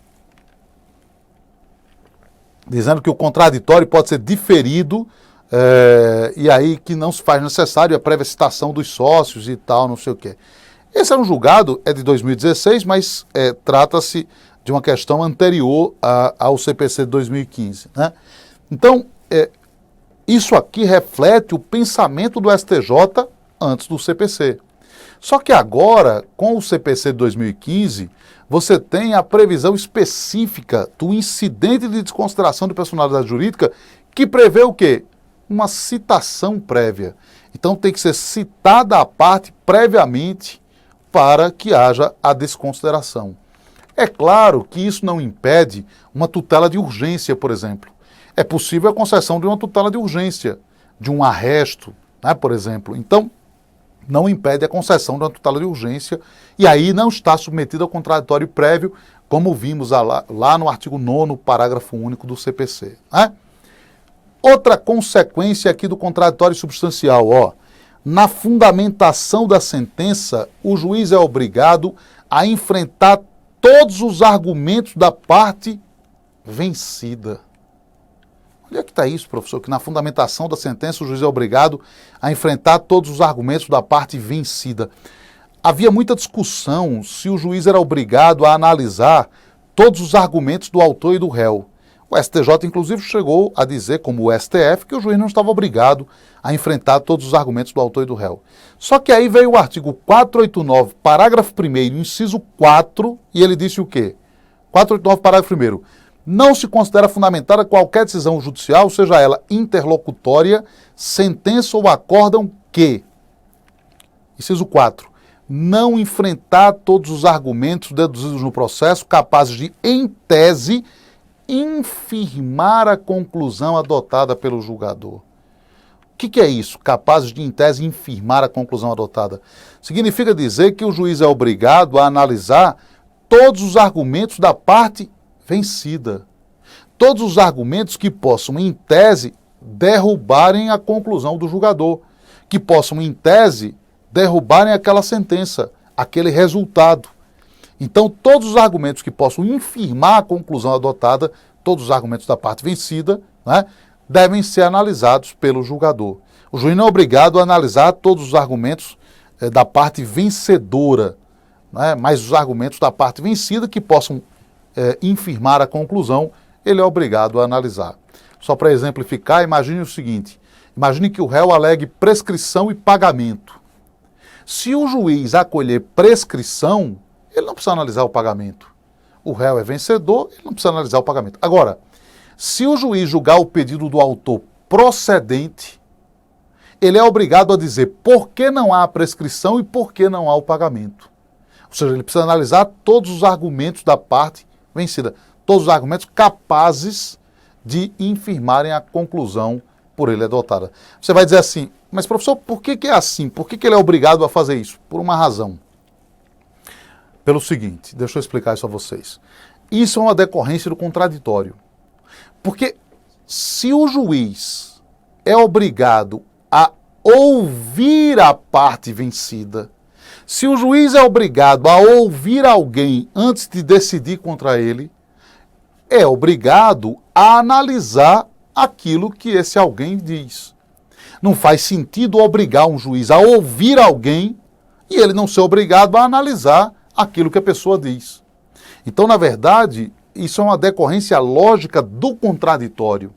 Dizendo que o contraditório pode ser diferido e aí que não se faz necessário a prévia citação dos sócios e tal, não sei o quê. Esse é um julgado, é de 2016, mas trata-se de uma questão anterior ao CPC de 2015, né? Então, isso aqui reflete o pensamento do STJ antes do CPC. Só que agora, com o CPC de 2015, você tem a previsão específica do incidente de desconsideração de personalidade jurídica que prevê o quê? Uma citação prévia. Então tem que ser citada a parte previamente para que haja a desconsideração. É claro que isso não impede uma tutela de urgência, por exemplo. É possível a concessão de uma tutela de urgência, de um arresto, né, por exemplo. Então, não impede a concessão de uma tutela de urgência e aí não está submetido ao contraditório prévio, como vimos lá no artigo 9º, parágrafo único do CPC, né? Outra consequência aqui do contraditório substancial, ó. Na fundamentação da sentença, o juiz é obrigado a enfrentar todos os argumentos da parte vencida. Onde é que está isso, professor? Que na fundamentação da sentença o juiz é obrigado a enfrentar todos os argumentos da parte vencida. Havia muita discussão se o juiz era obrigado a analisar todos os argumentos do autor e do réu. O STJ, inclusive, chegou a dizer, como o STF, que o juiz não estava obrigado a enfrentar todos os argumentos do autor e do réu. Só que aí veio o artigo 489, parágrafo 1º, inciso 4, e ele disse o quê? 489, parágrafo 1º. Não se considera fundamentada qualquer decisão judicial, seja ela interlocutória, sentença ou acórdão que, inciso 4, não enfrentar todos os argumentos deduzidos no processo capazes de, em tese, infirmar a conclusão adotada pelo julgador. O que é isso? Capazes de, em tese, infirmar a conclusão adotada? Significa dizer que o juiz é obrigado a analisar todos os argumentos da parte vencida. Todos os argumentos que possam, em tese, derrubarem a conclusão do julgador, que possam, em tese, derrubarem aquela sentença, aquele resultado. Então, todos os argumentos que possam infirmar a conclusão adotada, todos os argumentos da parte vencida, né, devem ser analisados pelo julgador. O juiz não é obrigado a analisar todos os argumentos da parte vencedora, né, mas os argumentos da parte vencida que possam infirmar a conclusão, ele é obrigado a analisar. Só para exemplificar, imagine o seguinte, imagine que o réu alegue prescrição e pagamento. Se o juiz acolher prescrição, ele não precisa analisar o pagamento. O réu é vencedor, ele não precisa analisar o pagamento. Agora, se o juiz julgar o pedido do autor procedente, ele é obrigado a dizer por que não há a prescrição e por que não há o pagamento. Ou seja, ele precisa analisar todos os argumentos da parte vencida, todos os argumentos capazes de infirmarem a conclusão por ele adotada. Você vai dizer assim, mas professor, por que é assim? Por que ele é obrigado a fazer isso? Por uma razão. Pelo seguinte, deixa eu explicar isso a vocês. Isso é uma decorrência do contraditório. Porque se o juiz é obrigado a ouvir a parte vencida, se o juiz é obrigado a ouvir alguém antes de decidir contra ele, é obrigado a analisar aquilo que esse alguém diz. Não faz sentido obrigar um juiz a ouvir alguém e ele não ser obrigado a analisar aquilo que a pessoa diz. Então, na verdade, isso é uma decorrência lógica do contraditório.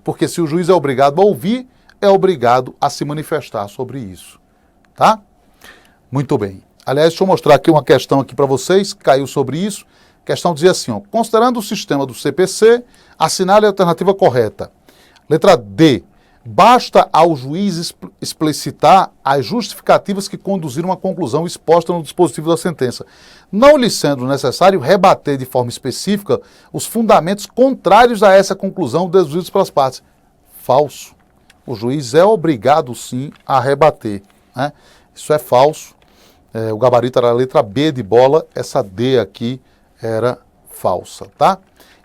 Porque se o juiz é obrigado a ouvir, é obrigado a se manifestar sobre isso. Tá? Muito bem. Aliás, deixa eu mostrar aqui uma questão aqui para vocês, que caiu sobre isso. A questão dizia assim, ó, considerando o sistema do CPC, assinale a alternativa correta. Letra D. Basta ao juiz explicitar as justificativas que conduziram à conclusão exposta no dispositivo da sentença, não lhe sendo necessário rebater de forma específica os fundamentos contrários a essa conclusão deduzidos pelas partes. Falso. O juiz é obrigado, sim, a rebater, né? Isso é falso. O gabarito era a letra B de bola, essa D aqui era falsa, tá?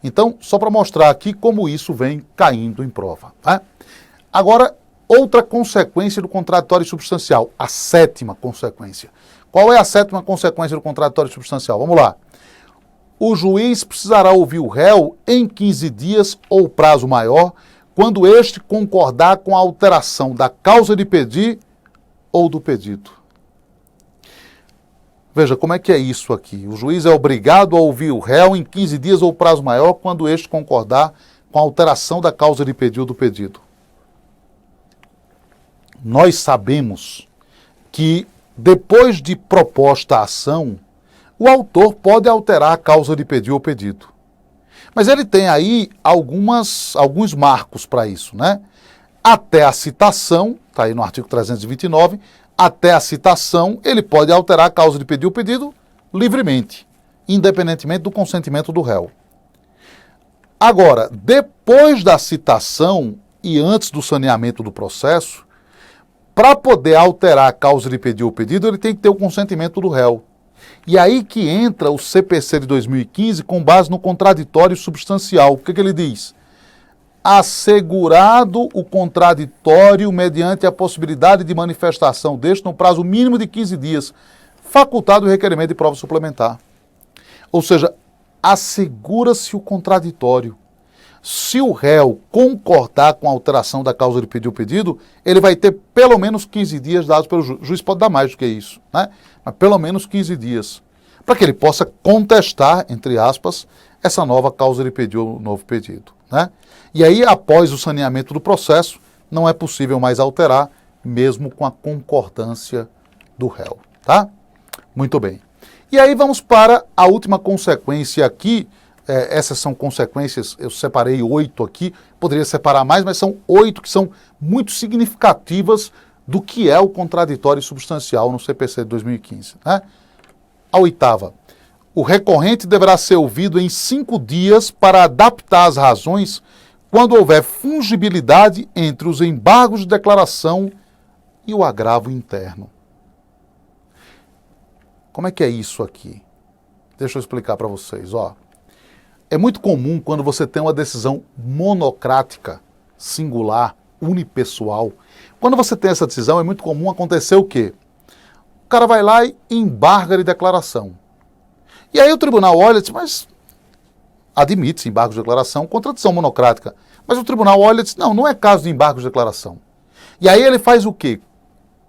Então, só para mostrar aqui como isso vem caindo em prova, né? Agora, outra consequência do contraditório substancial, a sétima consequência. Qual é a sétima consequência do contraditório substancial? Vamos lá. O juiz precisará ouvir o réu em 15 dias ou prazo maior, quando este concordar com a alteração da causa de pedir ou do pedido. Veja, como é que é isso aqui? O juiz é obrigado a ouvir o réu em 15 dias ou prazo maior, quando este concordar com a alteração da causa de pedir ou do pedido. Nós sabemos que, depois de proposta a ação, o autor pode alterar a causa de pedir ou pedido. Mas ele tem aí alguns marcos para isso, né? Até a citação, está aí no artigo 329, até a citação, ele pode alterar a causa de pedir ou pedido livremente, independentemente do consentimento do réu. Agora, depois da citação e antes do saneamento do processo, para poder alterar a causa de pedir ou pedido, ele tem que ter o consentimento do réu. E aí que entra o CPC de 2015 com base no contraditório substancial. O que ele diz? Assegurado o contraditório mediante a possibilidade de manifestação deste no prazo mínimo de 15 dias, facultado o requerimento de prova suplementar. Ou seja, assegura-se o contraditório. Se o réu concordar com a alteração da causa de pedir ou pedido, ele vai ter pelo menos 15 dias dados pelo juiz. O juiz pode dar mais do que isso, né? Mas pelo menos 15 dias. Para que ele possa contestar, entre aspas, essa nova causa de pedir ou novo pedido, né? E aí, após o saneamento do processo, não é possível mais alterar, mesmo com a concordância do réu, tá? Muito bem. E aí vamos para a última consequência aqui. Essas são consequências, eu separei 8 aqui, poderia separar mais, mas são 8 que são muito significativas do que é o contraditório substancial no CPC de 2015. Né? A 8ª, o recorrente deverá ser ouvido em 5 dias para adaptar as razões quando houver fungibilidade entre os embargos de declaração e o agravo interno. Como é que é isso aqui? Deixa eu explicar para vocês, ó. É muito comum quando você tem uma decisão monocrática, singular, unipessoal. Quando você tem essa decisão, é muito comum acontecer o quê? O cara vai lá e embarga de declaração. E aí o tribunal olha e diz, mas admite-se embargo de declaração, contradição monocrática. Mas o tribunal olha e diz, não é caso de embargo de declaração. E aí ele faz o quê?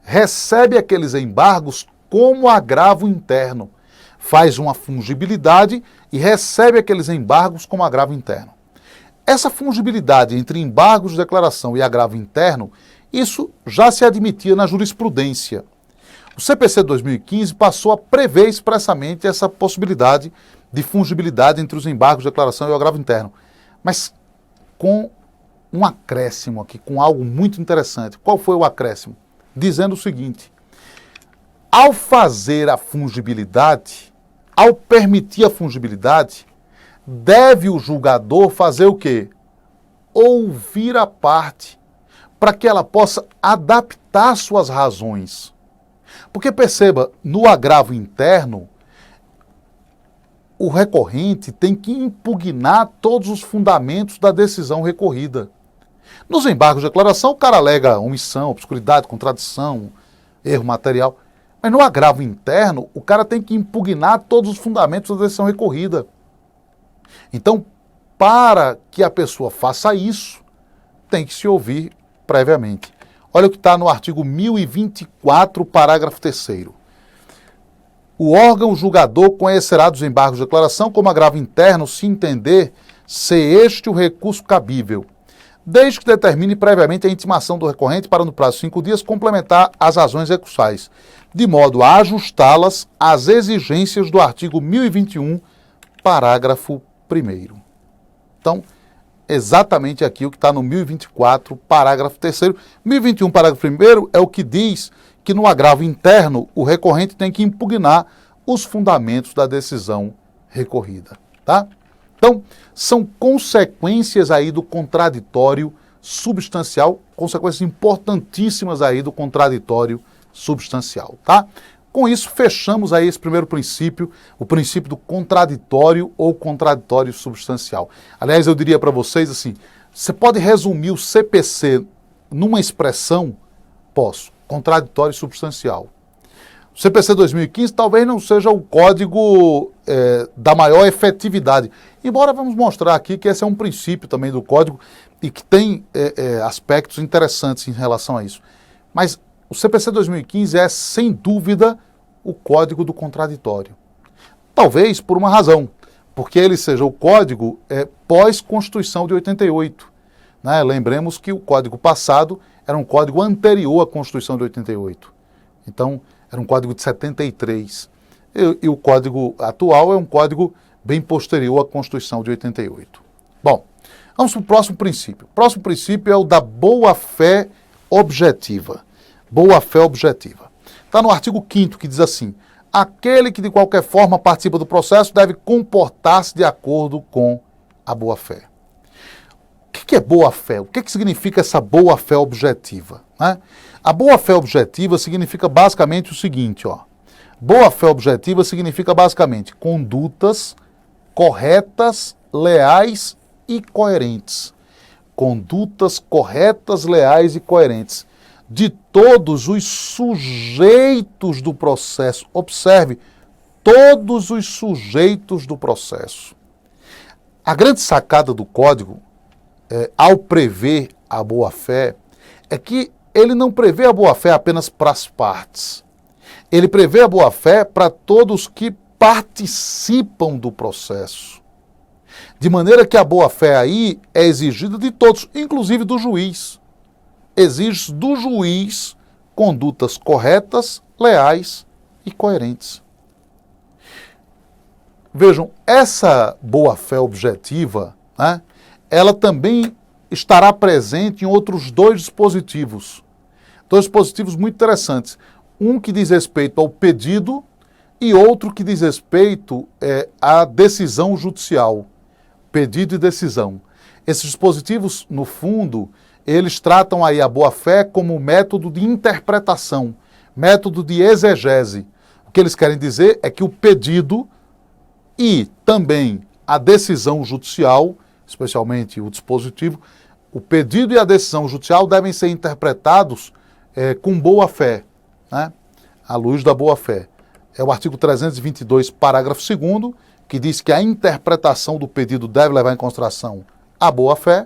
Recebe aqueles embargos como agravo interno. Faz uma fungibilidade e recebe aqueles embargos como agravo interno. Essa fungibilidade entre embargos de declaração e agravo interno, isso já se admitia na jurisprudência. O CPC 2015 passou a prever expressamente essa possibilidade de fungibilidade entre os embargos de declaração e o agravo interno. Mas com um acréscimo aqui, com algo muito interessante. Qual foi o acréscimo? Dizendo o seguinte, ao fazer a fungibilidade, ao permitir a fungibilidade, deve o julgador fazer o quê? Ouvir a parte, para que ela possa adaptar suas razões. Porque perceba, no agravo interno, o recorrente tem que impugnar todos os fundamentos da decisão recorrida. Nos embargos de declaração, o cara alega omissão, obscuridade, contradição, erro material. Mas no agravo interno, o cara tem que impugnar todos os fundamentos da decisão recorrida. Então, para que a pessoa faça isso, tem que se ouvir previamente. Olha o que está no artigo 1024, parágrafo 3º. O órgão julgador conhecerá dos embargos de declaração como agravo interno se entender ser este o recurso cabível, desde que determine previamente a intimação do recorrente para, no prazo de 5 dias, complementar as razões recursais, de modo a ajustá-las às exigências do artigo 1021, parágrafo 1º. Então, exatamente aqui o que está no 1024, parágrafo 3º. 1021, parágrafo 1º é o que diz que no agravo interno o recorrente tem que impugnar os fundamentos da decisão recorrida, tá? Então, são consequências aí do contraditório substancial, consequências importantíssimas aí do contraditório substancial, tá? Com isso, fechamos aí esse primeiro princípio, o princípio do contraditório ou contraditório substancial. Aliás, eu diria para vocês assim, você pode resumir o CPC numa expressão? Posso. Contraditório substancial. O CPC 2015 talvez não seja o código da maior efetividade, embora vamos mostrar aqui que esse é um princípio também do código e que tem aspectos interessantes em relação a isso. Mas o CPC 2015 é, sem dúvida, o código do contraditório. Talvez por uma razão, porque ele seja o código pós-Constituição de 88. Né? Lembremos que o código passado era um código anterior à Constituição de 88. Então, era um código de 73. E o código atual é um código bem posterior à Constituição de 88. Bom, vamos para o próximo princípio. O próximo princípio é o da boa-fé objetiva. Boa-fé objetiva. Está no artigo 5º, que diz assim, aquele que de qualquer forma participa do processo deve comportar-se de acordo com a boa-fé. O que é boa-fé? O que significa essa boa-fé objetiva? Né? A boa-fé objetiva significa basicamente o seguinte, ó. Boa-fé objetiva significa basicamente condutas corretas, leais e coerentes. Condutas corretas, leais e coerentes de todos os sujeitos do processo. Observe, todos os sujeitos do processo. A grande sacada do código, ao prever a boa-fé, é que ele não prevê a boa-fé apenas para as partes. Ele prevê a boa-fé para todos que participam do processo. De maneira que a boa-fé aí é exigida de todos, inclusive do juiz. Exige do juiz condutas corretas, leais e coerentes. Vejam, essa boa-fé objetiva, né, ela também estará presente em outros dois dispositivos. Dois dispositivos muito interessantes. Um que diz respeito ao pedido e outro que diz respeito à decisão judicial. Pedido e decisão. Esses dispositivos, no fundo, eles tratam aí a boa-fé como método de interpretação, método de exegese. O que eles querem dizer é que o pedido e também a decisão judicial, especialmente o dispositivo, o pedido e a decisão judicial devem ser interpretados com boa-fé, né? À luz da boa-fé. É o artigo 322, parágrafo 2º, que diz que a interpretação do pedido deve levar em consideração a boa-fé,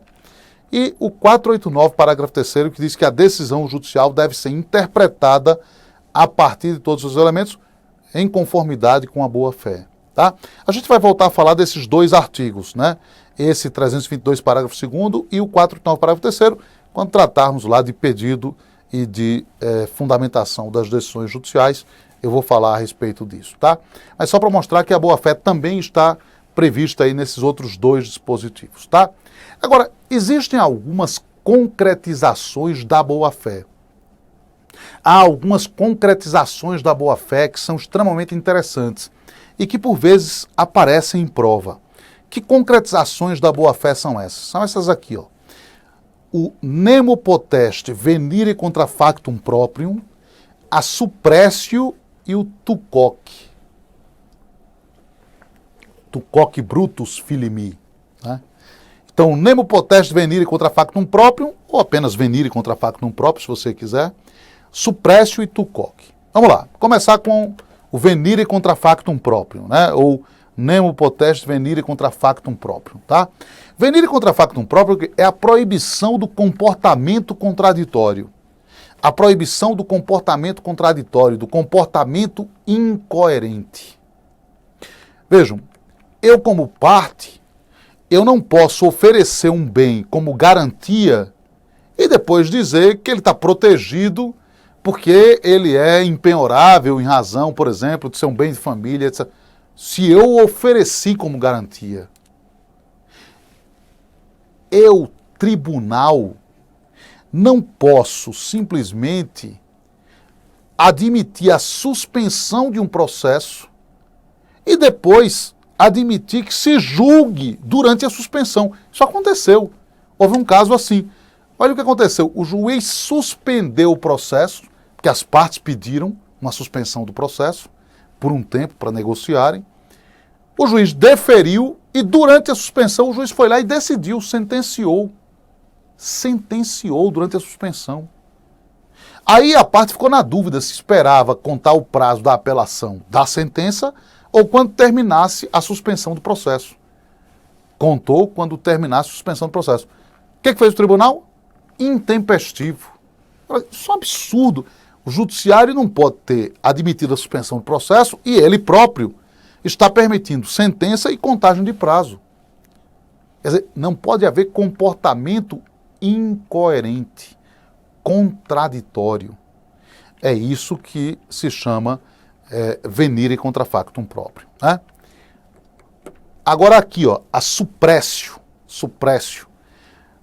e o 489, parágrafo 3º, que diz que a decisão judicial deve ser interpretada a partir de todos os elementos em conformidade com a boa-fé. Tá? A gente vai voltar a falar desses dois artigos, né? Esse 322, parágrafo 2º e o 489, parágrafo 3º, quando tratarmos lá de pedido e de fundamentação das decisões judiciais, eu vou falar a respeito disso, tá? Mas só para mostrar que a boa-fé também está prevista aí nesses outros dois dispositivos, tá? Agora, existem algumas concretizações da boa-fé. Há algumas concretizações da boa-fé que são extremamente interessantes e que, por vezes, aparecem em prova. Que concretizações da boa-fé são essas? São essas aqui, ó. O nemo potest venire contra factum proprium, a suppressio e o tucoque. Tucoque brutus filimi. Né? Então, nemo potest venire contra factum proprium, ou apenas venire contra factum proprium, se você quiser, suppressio e tucoque. Vamos lá, começar com o venire contra factum proprium, né? Ou nemo potest venire contra factum proprium, tá? Venire contra factum proprium é a proibição do comportamento contraditório. A proibição do comportamento contraditório, do comportamento incoerente. Vejam, eu como parte, eu não posso oferecer um bem como garantia e depois dizer que ele está protegido porque ele é impenhorável em razão, por exemplo, de ser um bem de família, etc. Se eu ofereci como garantia, eu, tribunal, não posso simplesmente admitir a suspensão de um processo e depois admitir que se julgue durante a suspensão. Isso aconteceu. Houve um caso assim. Olha o que aconteceu. O juiz suspendeu o processo, porque as partes pediram uma suspensão do processo por um tempo para negociarem. O juiz deferiu e durante a suspensão o juiz foi lá e decidiu, sentenciou. Sentenciou durante a suspensão. Aí a parte ficou na dúvida se esperava contar o prazo da apelação da sentença ou quando terminasse a suspensão do processo. Contou quando terminasse a suspensão do processo. O que fez o tribunal? Intempestivo. Isso é um absurdo. O judiciário não pode ter admitido a suspensão do processo e ele próprio está permitindo sentença e contagem de prazo. Quer dizer, não pode haver comportamento incoerente, contraditório. É isso que se chama venire contra factum próprio. Né? Agora aqui, ó, a suppressio.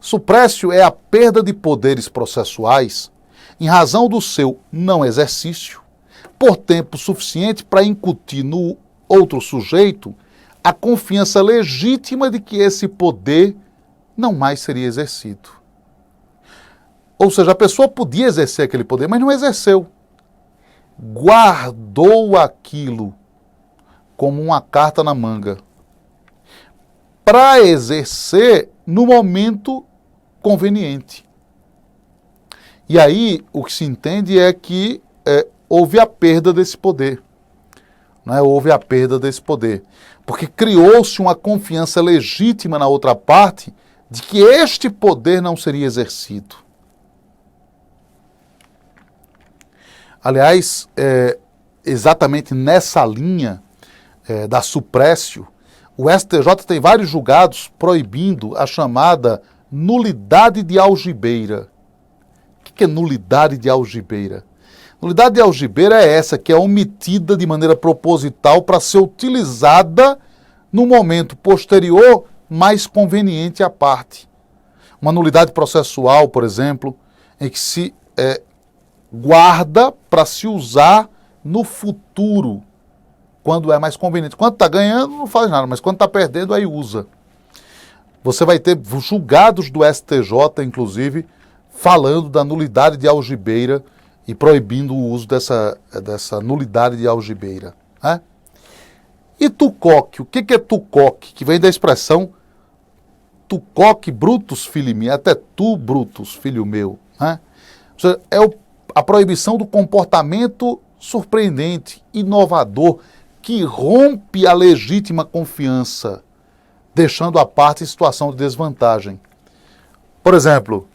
Suppressio é a perda de poderes processuais em razão do seu não exercício, por tempo suficiente para incutir no outro sujeito a confiança legítima de que esse poder não mais seria exercido. Ou seja, a pessoa podia exercer aquele poder, mas não exerceu. Guardou aquilo como uma carta na manga para exercer no momento conveniente. E aí, o que se entende é que houve a perda desse poder. Né? Houve a perda desse poder. Porque criou-se uma confiança legítima na outra parte de que este poder não seria exercido. Aliás, exatamente nessa linha da suppressio, o STJ tem vários julgados proibindo a chamada nulidade de algibeira. O que é nulidade de algibeira? Nulidade de algibeira é essa que é omitida de maneira proposital para ser utilizada no momento posterior mais conveniente à parte. Uma nulidade processual, por exemplo, em que se guarda para se usar no futuro, quando é mais conveniente. Quando está ganhando, não faz nada, mas quando está perdendo, aí usa. Você vai ter julgados do STJ, inclusive, falando da nulidade de algibeira e proibindo o uso dessa nulidade de algibeira. Né? E tucoque, o que é tucoque? Que vem da expressão tucoque brutus filho meu, até tu brutus filho meu, né? Ou seja, é a proibição do comportamento surpreendente, inovador, que rompe a legítima confiança, deixando a parte em situação de desvantagem. Por exemplo,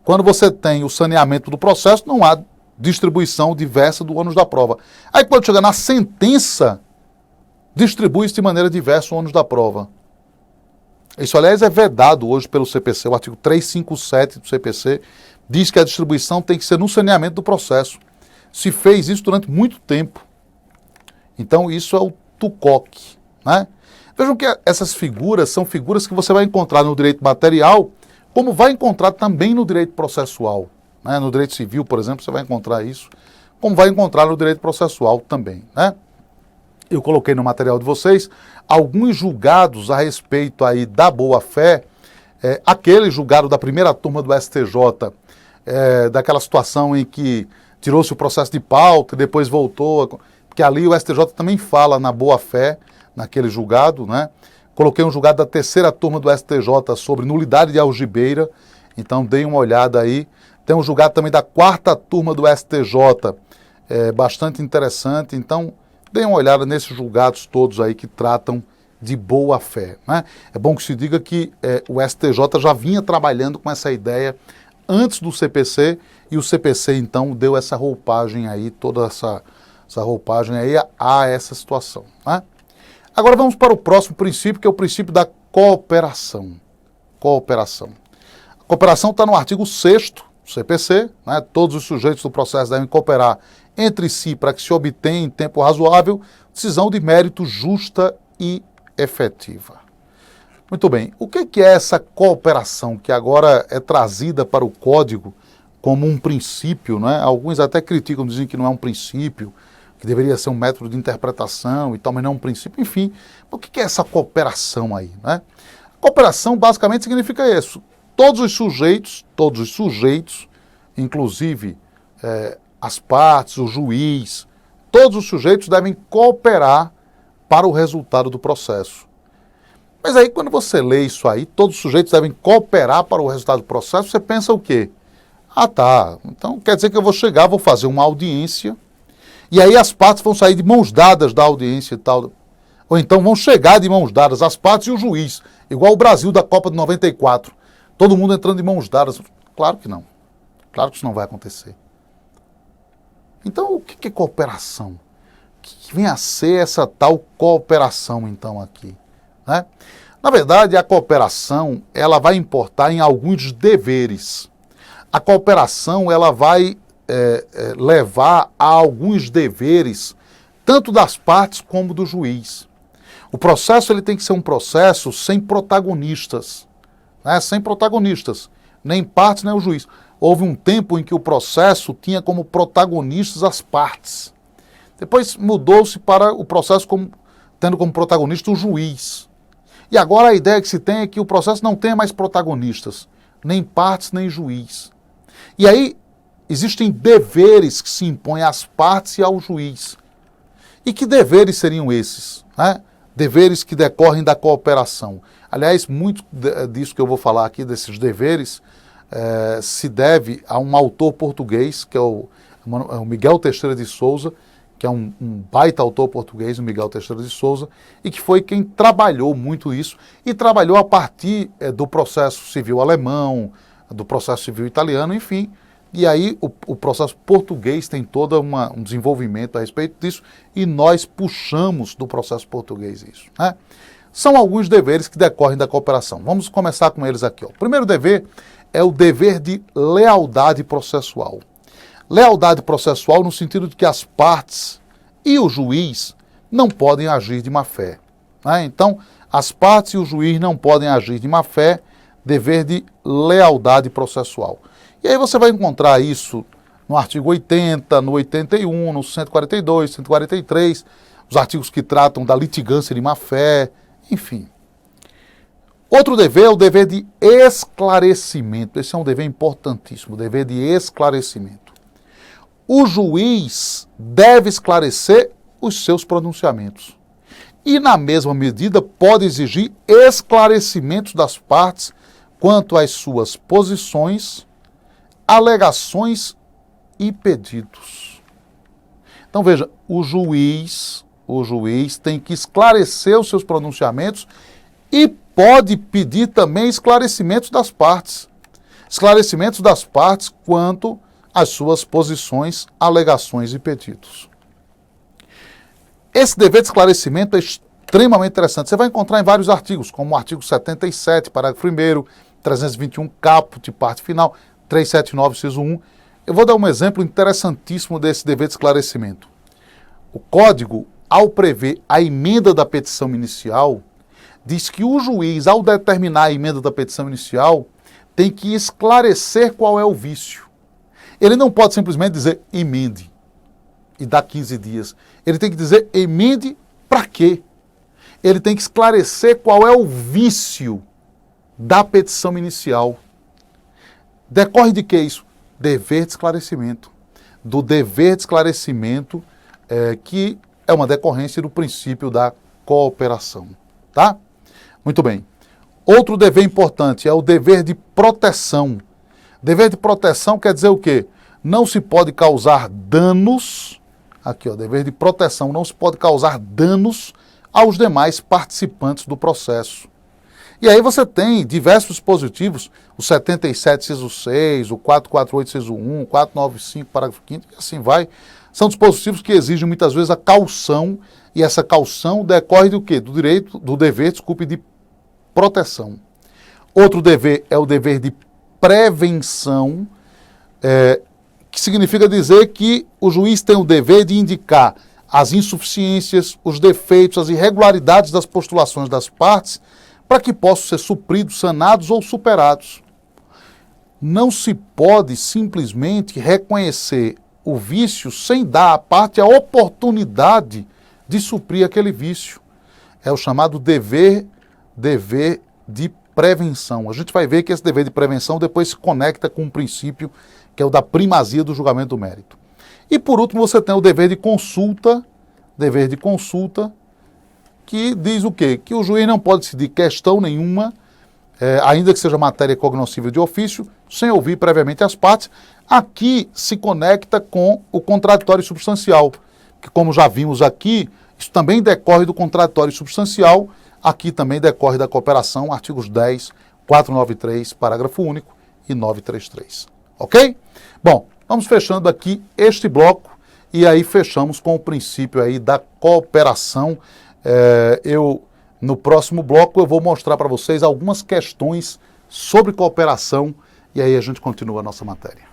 quando você tem o saneamento do processo, não há distribuição diversa do ônus da prova. Aí quando chega na sentença, distribui-se de maneira diversa o ônus da prova. Isso, aliás, é vedado hoje pelo CPC, o artigo 357 do CPC diz que a distribuição tem que ser no saneamento do processo. Se fez isso durante muito tempo. Então isso é o tucoque, né? Vejam que essas figuras são figuras que você vai encontrar no direito material, como vai encontrar também no direito processual, né? No direito civil, por exemplo, você vai encontrar isso, como vai encontrar no direito processual também, né? Eu coloquei no material de vocês alguns julgados a respeito aí da boa-fé, aquele julgado da primeira turma do STJ, daquela situação em que tirou-se o processo de pauta e depois voltou, porque ali o STJ também fala na boa-fé, naquele julgado, né? Coloquei um julgado da terceira turma do STJ sobre nulidade de algibeira, então deem uma olhada aí. Tem um julgado também da quarta turma do STJ, bastante interessante, então deem uma olhada nesses julgados todos aí que tratam de boa-fé, né? É bom que se diga que o STJ já vinha trabalhando com essa ideia antes do CPC, e o CPC então deu essa roupagem aí, toda essa roupagem aí a essa situação, né? Agora vamos para o próximo princípio, que é o princípio da cooperação. Cooperação. A cooperação está no artigo 6º do CPC, né? Todos os sujeitos do processo devem cooperar entre si para que se obtenha em tempo razoável decisão de mérito justa e efetiva. Muito bem, o que é essa cooperação que agora é trazida para o Código como um princípio, né? Alguns até criticam, dizem que não é um princípio, que deveria ser um método de interpretação e tal, mas não um princípio, enfim. O que é essa cooperação aí, né? Cooperação basicamente significa isso. Todos os sujeitos, inclusive as partes, o juiz, todos os sujeitos devem cooperar para o resultado do processo. Mas aí quando você lê isso aí, todos os sujeitos devem cooperar para o resultado do processo, você pensa o quê? Ah, tá, então quer dizer que eu vou chegar, vou fazer uma audiência, e aí as partes vão sair de mãos dadas da audiência e tal. Ou então vão chegar de mãos dadas, as partes e o juiz, igual o Brasil da Copa de 94. Todo mundo entrando de mãos dadas. Claro que não. Claro que isso não vai acontecer. Então, o que é cooperação? O que vem a ser essa tal cooperação, então, aqui, né? Na verdade, a cooperação, ela vai importar em alguns deveres. A cooperação, ela vai levar a alguns deveres, tanto das partes como do juiz. O processo ele tem que ser um processo sem protagonistas, né? Sem protagonistas, nem partes, nem o juiz. Houve um tempo em que o processo tinha como protagonistas as partes. Depois mudou-se para o processo tendo como protagonista o juiz. E agora a ideia que se tem é que o processo não tenha mais protagonistas, nem partes, nem juiz. E aí existem deveres que se impõem às partes e ao juiz. E que deveres seriam esses, né? Deveres que decorrem da cooperação. Aliás, muito disso que eu vou falar aqui, desses deveres, se deve a um autor português, que é o Miguel Teixeira de Souza, que é um baita autor português, o Miguel Teixeira de Souza, e que foi quem trabalhou muito isso, e trabalhou a partir do processo civil alemão, do processo civil italiano, enfim. E aí o processo português tem todo um desenvolvimento a respeito disso, e nós puxamos do processo português isso, né? São alguns deveres que decorrem da cooperação. Vamos começar com eles aqui, ó. O primeiro dever é o dever de lealdade processual. Lealdade processual no sentido de que as partes e o juiz não podem agir de má-fé, né? Então, as partes e o juiz não podem agir de má-fé, dever de lealdade processual. E aí você vai encontrar isso no artigo 80, no 81, no 142, 143, os artigos que tratam da litigância de má-fé, enfim. Outro dever é o dever de esclarecimento. Esse é um dever importantíssimo, o dever de esclarecimento. O juiz deve esclarecer os seus pronunciamentos. E, na mesma medida, pode exigir esclarecimentos das partes quanto às suas posições, alegações e pedidos. Então, veja, o juiz tem que esclarecer os seus pronunciamentos e pode pedir também esclarecimentos das partes. Esclarecimentos das partes quanto às suas posições, alegações e pedidos. Esse dever de esclarecimento é extremamente interessante. Você vai encontrar em vários artigos, como o artigo 77, parágrafo 1º, 321, caput, parte final, 379, inciso 1. Eu vou dar um exemplo interessantíssimo desse dever de esclarecimento. O Código, ao prever a emenda da petição inicial, diz que o juiz, ao determinar a emenda da petição inicial, tem que esclarecer qual é o vício. Ele não pode simplesmente dizer emende e dar 15 dias. Ele tem que dizer emende para quê? Ele tem que esclarecer qual é o vício da petição inicial. Decorre de que isso? Dever de esclarecimento. Do dever de esclarecimento, que é uma decorrência do princípio da cooperação. Tá? Muito bem. Outro dever importante é o dever de proteção. Dever de proteção quer dizer o quê? Não se pode causar danos, aqui ó, dever de proteção, não se pode causar danos aos demais participantes do processo. E aí você tem diversos dispositivos, o 77, inciso 6, o 448, inciso 1, o 495, parágrafo 5º, e assim vai. São dispositivos que exigem muitas vezes a caução, e essa caução decorre do quê? Do dever de proteção. Outro dever é o dever de prevenção, que significa dizer que o juiz tem o dever de indicar as insuficiências, os defeitos, as irregularidades das postulações das partes, para que possam ser supridos, sanados ou superados. Não se pode simplesmente reconhecer o vício sem dar à parte a oportunidade de suprir aquele vício. É o chamado dever de prevenção. A gente vai ver que esse dever de prevenção depois se conecta com um princípio que é o da primazia do julgamento do mérito. E por último você tem o dever de consulta, que diz o quê? Que o juiz não pode decidir questão nenhuma, ainda que seja matéria cognoscível de ofício, sem ouvir previamente as partes. Aqui se conecta com o contraditório substancial, que como já vimos aqui, isso também decorre do contraditório substancial, aqui também decorre da cooperação, artigos 10, 493, parágrafo único e 933. Ok? Bom, vamos fechando aqui este bloco e aí fechamos com o princípio aí da cooperação. No próximo bloco eu vou mostrar para vocês algumas questões sobre cooperação e aí a gente continua a nossa matéria.